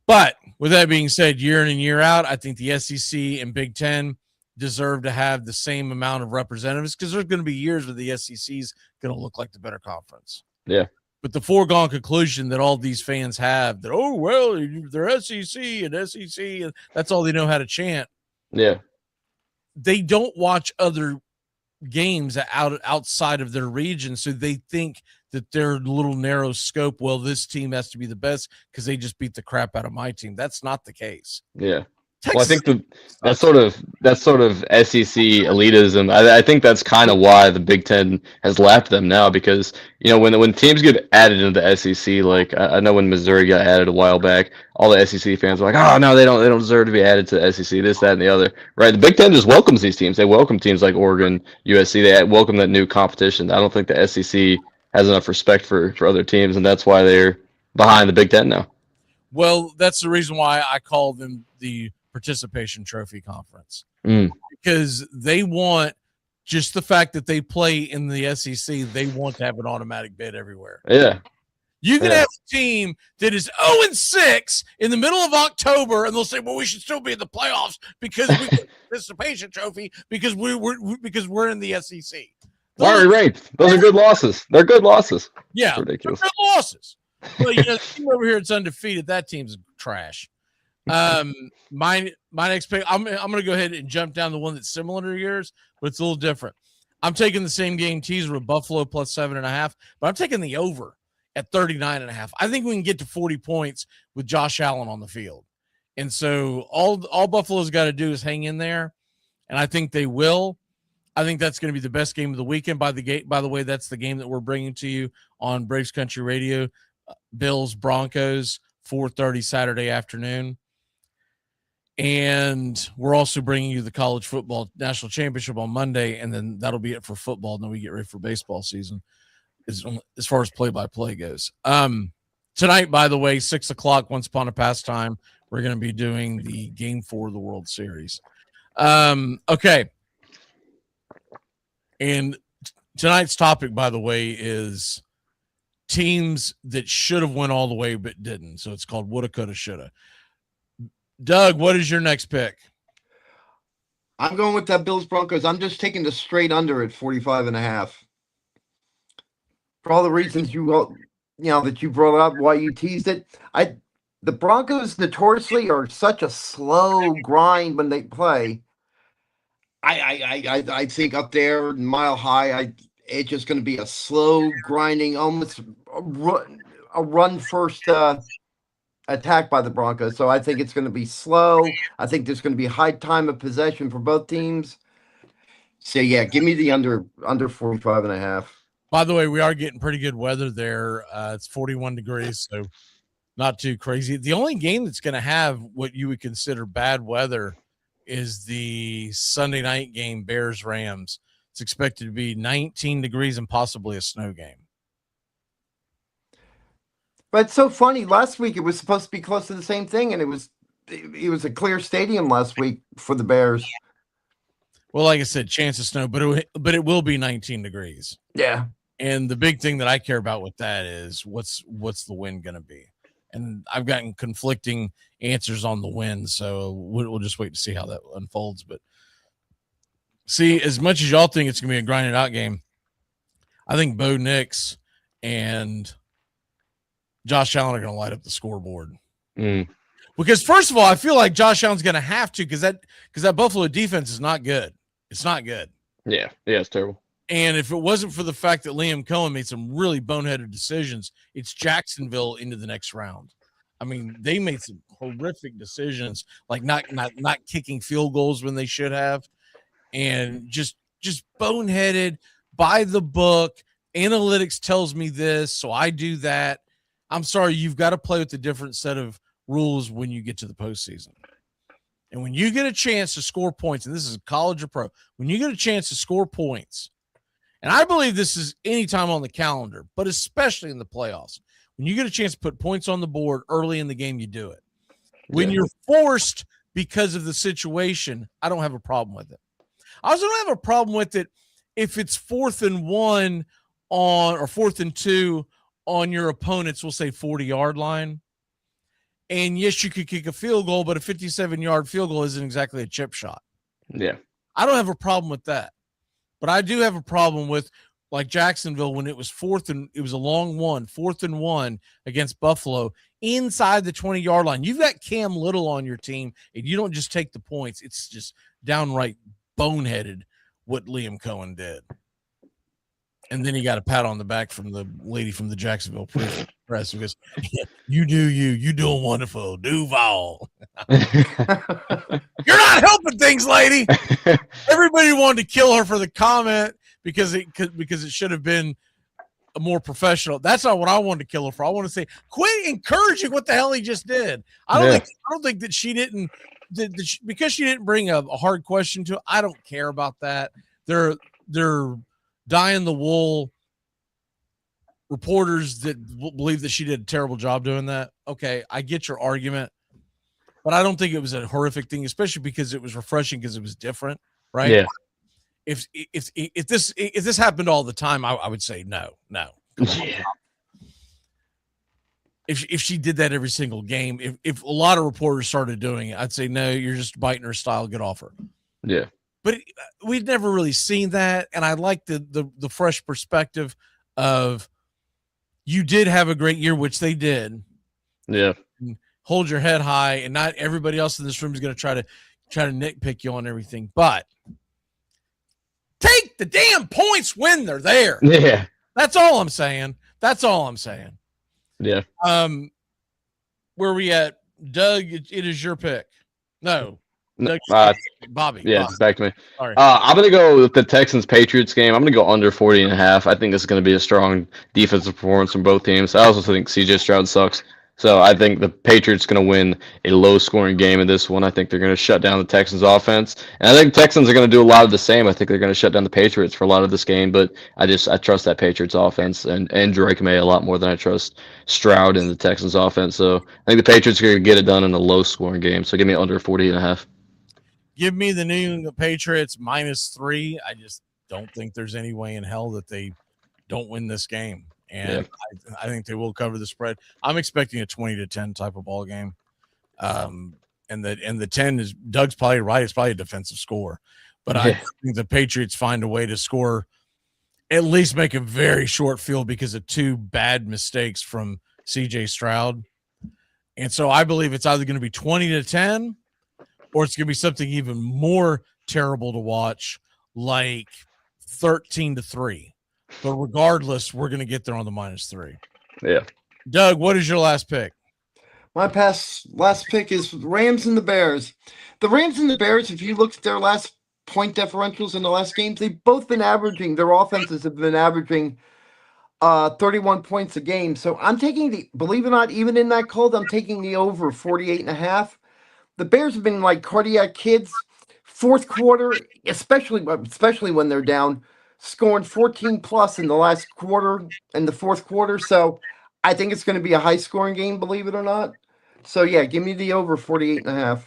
But with that being said, year in and year out, I think the SEC and Big Ten deserve to have the same amount of representatives because there's going to be years where the SEC is going to look like the better conference. Yeah. But the foregone conclusion that all these fans have that, oh, well, they're SEC and SEC, and that's all they know how to chant. Yeah. They don't watch other games outside of their region, so they think that their little narrow scope, well, this team has to be the best because they just beat the crap out of my team. That's not the case. Yeah. Well, I think that sort of SEC elitism. I think that's kind of why the Big Ten has lapped them now because when teams get added into the SEC, like I know when Missouri got added a while back, all the SEC fans were like, oh no, they don't deserve to be added to the SEC. This, that, and the other. Right? The Big Ten just welcomes these teams. They welcome teams like Oregon, USC. They welcome that new competition. I don't think the SEC has enough respect for other teams, and that's why they're behind the Big Ten now. Well, that's the reason why I call them the participation trophy conference because they want just the fact that they play in the SEC. They want to have an automatic bid everywhere. Yeah. You can have a team that is 0-6 in the middle of October, and they'll say, "Well, we should still be in the playoffs because we get a participation trophy because we're in the SEC." Why are we ranked? Those are good losses. They're good losses. Yeah, it's ridiculous. They're good losses. Well, the team over here, it's undefeated. That team's trash. My next pick, I'm going to go ahead and jump down the one that's similar to yours, but it's a little different. I'm taking the same game teaser with Buffalo plus 7.5, but I'm taking the over at 39.5. I think we can get to 40 points with Josh Allen on the field. And so all Buffalo's got to do is hang in there, and I think they will. I think that's going to be the best game of the weekend. By the way, that's the game that we're bringing to you on Braves Country Radio. Bills, Broncos, 4:30 Saturday afternoon. And we're also bringing you the college football national championship on Monday, and then that'll be it for football. And then we get ready for baseball season as far as play-by-play goes. Tonight, by the way, 6 o'clock, Once Upon a Pastime, we're going to be doing the Game 4 of the World Series. Okay. And tonight's topic, by the way, is teams that should have went all the way but didn't. So it's called Woulda, Coulda, Shoulda. Doug, what is your next pick? I'm going with that Bills Broncos. I'm just taking the straight under at 45.5. For all the reasons that you brought up, why you teased it. The Broncos notoriously are such a slow grind when they play. I think up there, Mile High, it's just going to be a slow grinding, almost a run first attack by the Broncos. So I think it's going to be slow. I think there's going to be high time of possession for both teams. So yeah, give me the under 45.5. By the way, we are getting pretty good weather there. It's 41 degrees, so not too crazy. The only game that's going to have what you would consider bad weather is the Sunday night game, Bears-Rams. It's expected to be 19 degrees and possibly a snow game. But it's so funny. Last week it was supposed to be close to the same thing, and it was a clear stadium last week for the Bears. Well, like I said, chance of snow, but it will be 19 degrees. Yeah. And the big thing that I care about with that is what's the wind going to be. And I've gotten conflicting answers on the wind, so we'll just wait to see how that unfolds. But see, as much as y'all think it's going to be a grinded out game, I think Bo Nix and Josh Allen are going to light up the scoreboard. Because first of all, I feel like Josh Allen's going to have to because that Buffalo defense is not good. It's not good. Yeah, it's terrible. And if it wasn't for the fact that Liam Cohen made some really boneheaded decisions, it's Jacksonville into the next round. I mean, they made some horrific decisions, like not kicking field goals when they should have, and just boneheaded, by the book. Analytics tells me this, so I do that. I'm sorry, you've got to play with a different set of rules when you get to the postseason. And when you get a chance to score points, and this is college or pro, when you get a chance to score points, and I believe this is any time on the calendar, but especially in the playoffs, when you get a chance to put points on the board early in the game, you do it. When you're forced because of the situation, I don't have a problem with it. I also don't have a problem with it if it's 4th and 1 or 4th and 2 on your opponent's, we'll say 40-yard line. And yes, you could kick a field goal, but a 57-yard field goal isn't exactly a chip shot. Yeah. I don't have a problem with that. But I do have a problem with, like Jacksonville, when it was it was a long 4th and 1 against Buffalo inside the 20-yard line. You've got Cam Little on your team, and you don't just take the points. It's just downright boneheaded what Liam Cohen did. And then he got a pat on the back from the lady from the Jacksonville press who goes, "You do you doing wonderful, Duval." You're not helping things, lady. Everybody wanted to kill her for the comment because it should have been a more professional. That's not what I wanted to kill her for. I want to say, quit encouraging what the hell he just did. I don't think that she didn't because she didn't bring a hard question to it. I don't care about that. They're dying the wool reporters that believe that she did a terrible job doing that. Okay, I get your argument. but I don't think it was a horrific thing, especially because it was refreshing because it was different, right? Yeah. If this happened all the time, I would say no. Yeah. If she did that every single game, if a lot of reporters started doing it, I'd say no, you're just biting her style, get off her. Yeah. But we'd never really seen that, and I like the fresh perspective of you did have a great year, which they did. Yeah. Hold your head high, and not everybody else in this room is going to try to nitpick you on everything, but take the damn points when they're there. Yeah. That's all I'm saying. Yeah. Where we at? Doug, it is your pick. No. Doug, Bobby. Yeah, Bobby. back to me. Sorry. I'm going to go with the Texans-Patriots game. I'm going to go under 40.5. I think this is going to be a strong defensive performance from both teams. I also think CJ Stroud sucks. So I think the Patriots going to win a low-scoring game in this one. I think they're going to shut down the Texans' offense. And I think Texans are going to do a lot of the same. I think they're going to shut down the Patriots for a lot of this game. But I trust that Patriots offense and Drake May a lot more than I trust Stroud in the Texans offense. So I think the Patriots are going to get it done in a low-scoring game. So give me under 40.5. Give me the New England Patriots -3. I just don't think there's any way in hell that they don't win this game. And I think they will cover the spread. I'm expecting a 20-10 type of ball game. And the 10 is Doug's probably right. It's probably a defensive score. But I think the Patriots find a way to score, at least make a very short field because of 2 bad mistakes from CJ Stroud. And so I believe it's either going to be 20-10 or it's going to be something even more terrible to watch, like 13-3. But regardless, we're going to get there on the -3. Yeah. Doug, what is your last pick? My last pick is Rams and the Bears. The Rams and the Bears, if you look at their last point differentials in the last games, they've both been averaging, their offenses have been averaging 31 points a game. So I'm taking believe it or not, even in that cold, I'm taking the over 48.5. The Bears have been like cardiac kids. Fourth quarter, especially when they're down, scoring 14 plus in the last quarter and the fourth quarter. So I think it's going to be a high scoring game, believe it or not. So yeah, give me the over 48.5.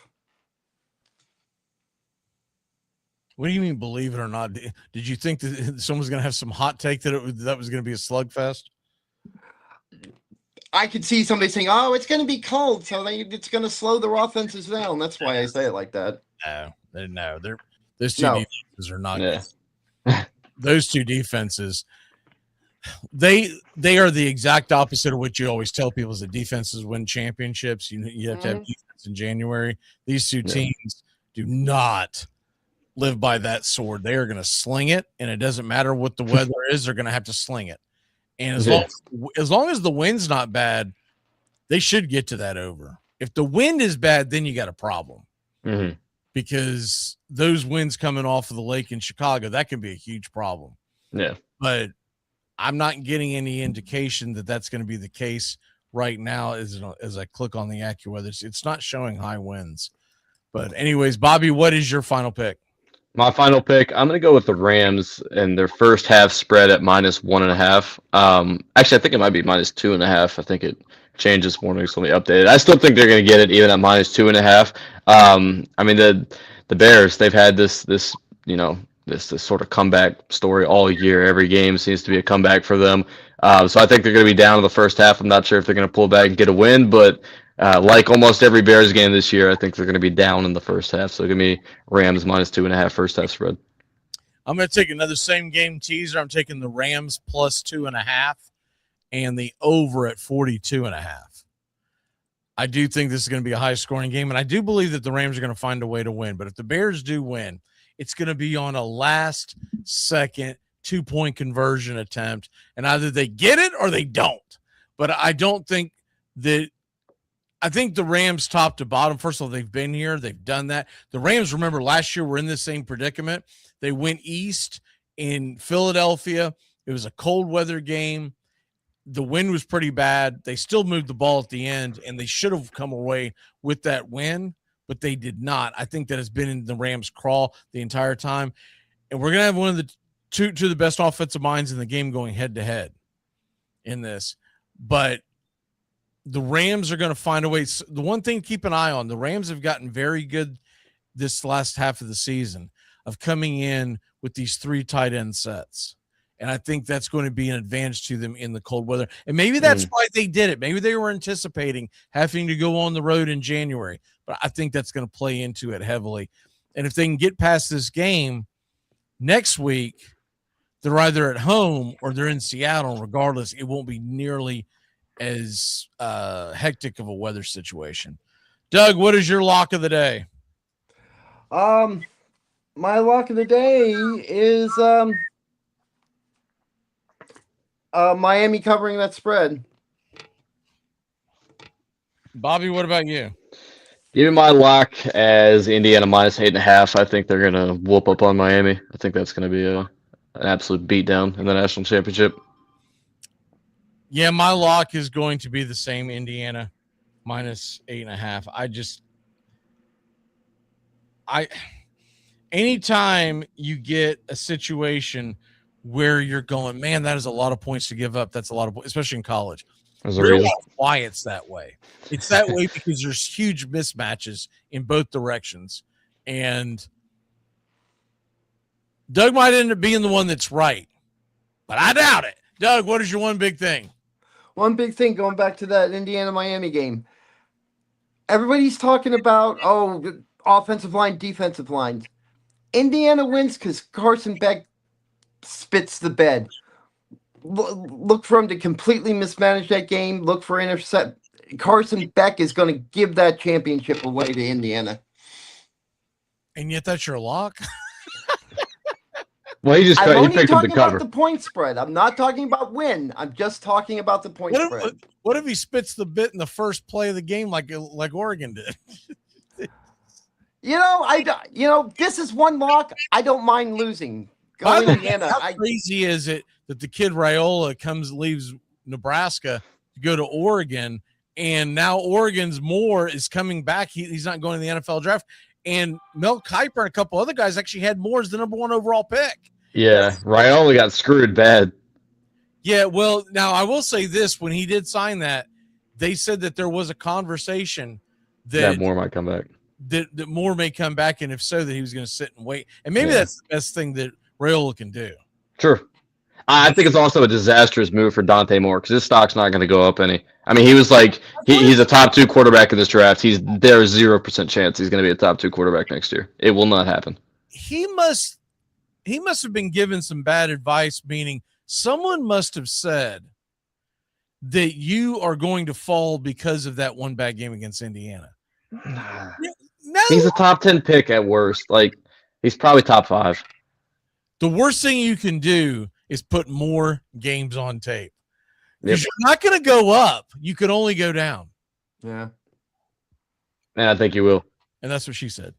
What do you mean, believe it or not? Did you think that someone's going to have some hot take that that was going to be a slugfest? I could see somebody saying, "Oh, it's going to be cold, so it's going to slow their offenses down." That's why I say it like that. No, those two defenses are not good. Those two defenses, they are the exact opposite of what you always tell people is that defenses win championships. You have to have defense in January. These two teams do not live by that sword. They are going to sling it, and it doesn't matter what the weather is. They're going to have to sling it. And as long as the wind's not bad, they should get to that over. If the wind is bad, then you got a problem. Mm-hmm. Because those winds coming off of the lake in Chicago, that can be a huge problem. Yeah. But I'm not getting any indication that that's going to be the case right now as I click on the AccuWeather. It's not showing high winds. But anyways, Bobby, what is your final pick? My final pick, I'm going to go with the Rams and their first half spread at -1.5. Actually, I think it might be -2.5. I think it changed this morning, so let me update it. I still think they're going to get it even at -2.5. I mean, the Bears, they've had this sort of comeback story all year. Every game seems to be a comeback for them. So I think they're going to be down in the first half. I'm not sure if they're going to pull back and get a win, but like almost every Bears game this year, I think they're going to be down in the first half. So give me Rams -2.5 first half spread. I'm going to take another same game teaser. I'm taking the Rams +2.5 and the over at 42.5. I do think this is going to be a high scoring game, and I do believe that the Rams are going to find a way to win. But if the Bears do win, it's going to be on a last second 2-point conversion attempt, and either they get it or they don't. But I don't think that. I think the Rams top to bottom, first of all, they've been here. They've done that. The Rams, remember, last year were in the same predicament. They went east in Philadelphia. It was a cold weather game. The wind was pretty bad. They still moved the ball at the end, and they should have come away with that win, but they did not. I think that has been in the Rams' crawl the entire time. And we're going to have one of the two of the best offensive minds in the game going head-to-head in this. But the Rams are going to find a way. The one thing to keep an eye on, the Rams have gotten very good this last half of the season of coming in with these 3 tight end sets. And I think that's going to be an advantage to them in the cold weather. And maybe that's why they did it. Maybe they were anticipating having to go on the road in January. But I think that's going to play into it heavily. And if they can get past this game next week, they're either at home or they're in Seattle. Regardless, it won't be nearly as hectic of a weather situation. Doug, what is your lock of the day? My lock of the day is Miami covering that spread. Bobby, what about you? Give me my lock as Indiana minus 8.5. I think they're gonna whoop up on Miami. I think that's gonna be an absolute beatdown in the national championship. Yeah, my lock is going to be the same, Indiana minus 8.5. Anytime you get a situation where you're going, man, that is a lot of points to give up. That's a lot of points, especially in college. Realize why it's that way. It's that way because there's huge mismatches in both directions. And Doug might end up being the one that's right, but I doubt it. Doug, what is your one big thing? One big thing, going back to that Indiana-Miami game. Everybody's talking about, offensive line, defensive lines. Indiana wins because Carson Beck spits the bed. Look for him to completely mismanage that game. Look for intercept. Carson Beck is going to give that championship away to Indiana. And yet that's your lock? Well, he just I'm only picked up the talking cover. about the point spread. I'm not talking about win. I'm just talking about the point spread. What if he spits the bit in the first play of the game like Oregon did? This is one lock. I don't mind losing. By the way, how crazy is it that the kid Raiola leaves Nebraska to go to Oregon, and now Oregon's Moore is coming back. He's not going to the NFL draft. And Mel Kiper and a couple other guys actually had Moore as the number 1 overall pick. Yeah, Raiola got screwed bad. Yeah, well, now I will say this. When he did sign that, they said that there was a conversation that Moore might come back. That Moore may come back, and if so, that he was going to sit and wait. And maybe that's the best thing that Raiola can do. Sure. I think it's also a disastrous move for Dante Moore because his stock's not going to go up any. I mean, he was like he's a top 2 quarterback in this draft. There's 0% chance he's going to be a top 2 quarterback next year. It will not happen. He must have been given some bad advice, meaning someone must have said that you are going to fall because of that one bad game against Indiana. No. He's a top 10 pick at worst. Like, he's probably top 5. The worst thing you can do is put more games on tape. Because you're not going to go up. You can only go down. Yeah. And I think you will. And that's what she said.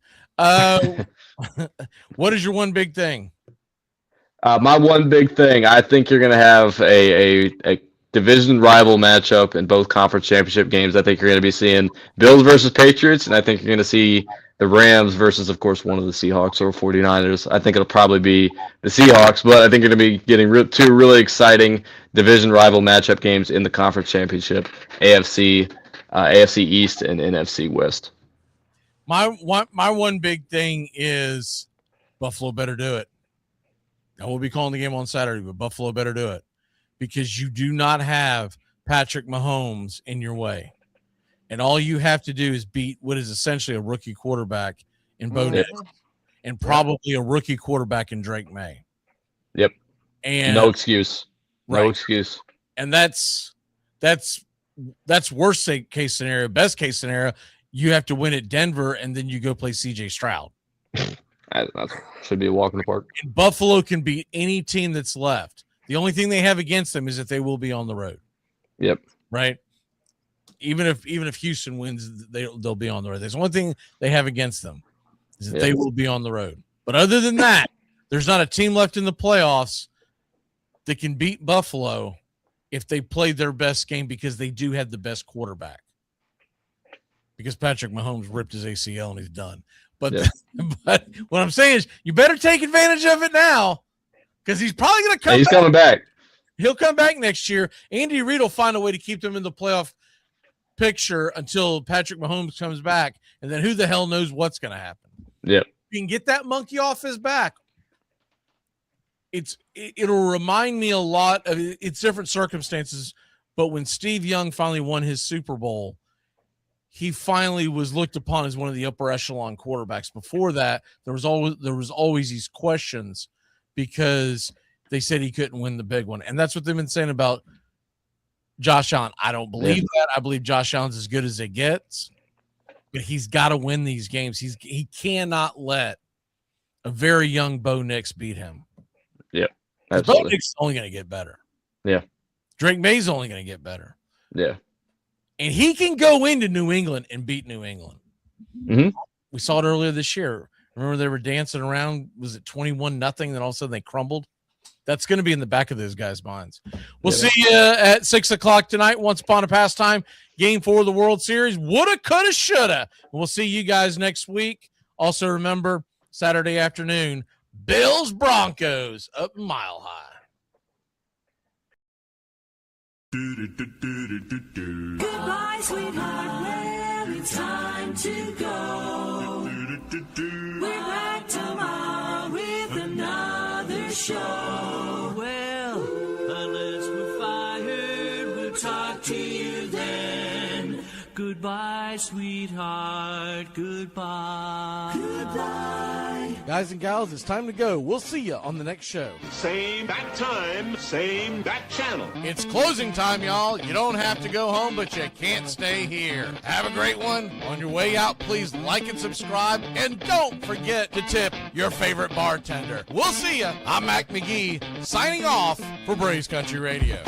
What is your one big thing? My one big thing, I think you're going to have a division rival matchup in both conference championship games. I think you're going to be seeing Bills versus Patriots, and I think you're going to see the Rams versus, of course, one of the Seahawks or 49ers. I think it'll probably be the Seahawks, but I think you're going to be getting 2 really exciting division rival matchup games in the conference championship, AFC East and NFC West. My one big thing is Buffalo better do it. I will be calling the game on Saturday, but Buffalo better do it because you do not have Patrick Mahomes in your way. And all you have to do is beat what is essentially a rookie quarterback in Bo Nix and probably a rookie quarterback in Drake May. Yep. And no excuse. No right. excuse. And that's worst case scenario. Best case scenario, you have to win at Denver and then you go play CJ Stroud. That should be a walk in the park. And Buffalo can beat any team that's left. The only thing they have against them is that they will be on the road. Yep. Right. Even if Houston wins, they'll be on the road. There's one thing they have against them is that they will be on the road. But other than that, there's not a team left in the playoffs that can beat Buffalo if they play their best game because they do have the best quarterback. Because Patrick Mahomes ripped his ACL and he's done. But but what I'm saying is you better take advantage of it now because he's probably going to come back. He's coming back. He'll come back next year. Andy Reid will find a way to keep them in the playoff picture until Patrick Mahomes comes back, and then who the hell knows what's going to happen. Yep. You can get that monkey off his back. It'll remind me a lot of it's different circumstances, but when Steve Young finally won his Super Bowl, he finally was looked upon as one of the upper echelon quarterbacks. Before that, there was always these questions because they said he couldn't win the big one. And that's what they've been saying about Josh Allen. I don't believe that. I believe Josh Allen's as good as it gets, but he's got to win these games. He cannot let a very young Bo Nix beat him. Yeah. Bo Nix is only going to get better. Yeah. Drake May's only going to get better. Yeah. And he can go into New England and beat New England. Mm-hmm. We saw it earlier this year. Remember they were dancing around. Was it 21-0? Then all of a sudden they crumbled. That's going to be in the back of those guys' minds. We'll see you at 6:00 tonight. Once Upon a Pastime, Game 4 of the World Series. Woulda, coulda, shoulda. We'll see you guys next week. Also remember, Saturday afternoon, Bills Broncos up Mile High. Goodbye, sweetheart. Well, it's time to go. We're back tomorrow with another show. Well, unless we're fired, we'll talk to you then. Goodbye, sweetheart. Goodbye. Goodbye. Guys and gals, it's time to go. We'll see you on the next show. Same bat time, same bat channel. It's closing time, y'all. You don't have to go home, but you can't stay here. Have a great one. On your way out, please like and subscribe. And don't forget to tip your favorite bartender. We'll see you. I'm Mac Magee, signing off for Braves Country Radio.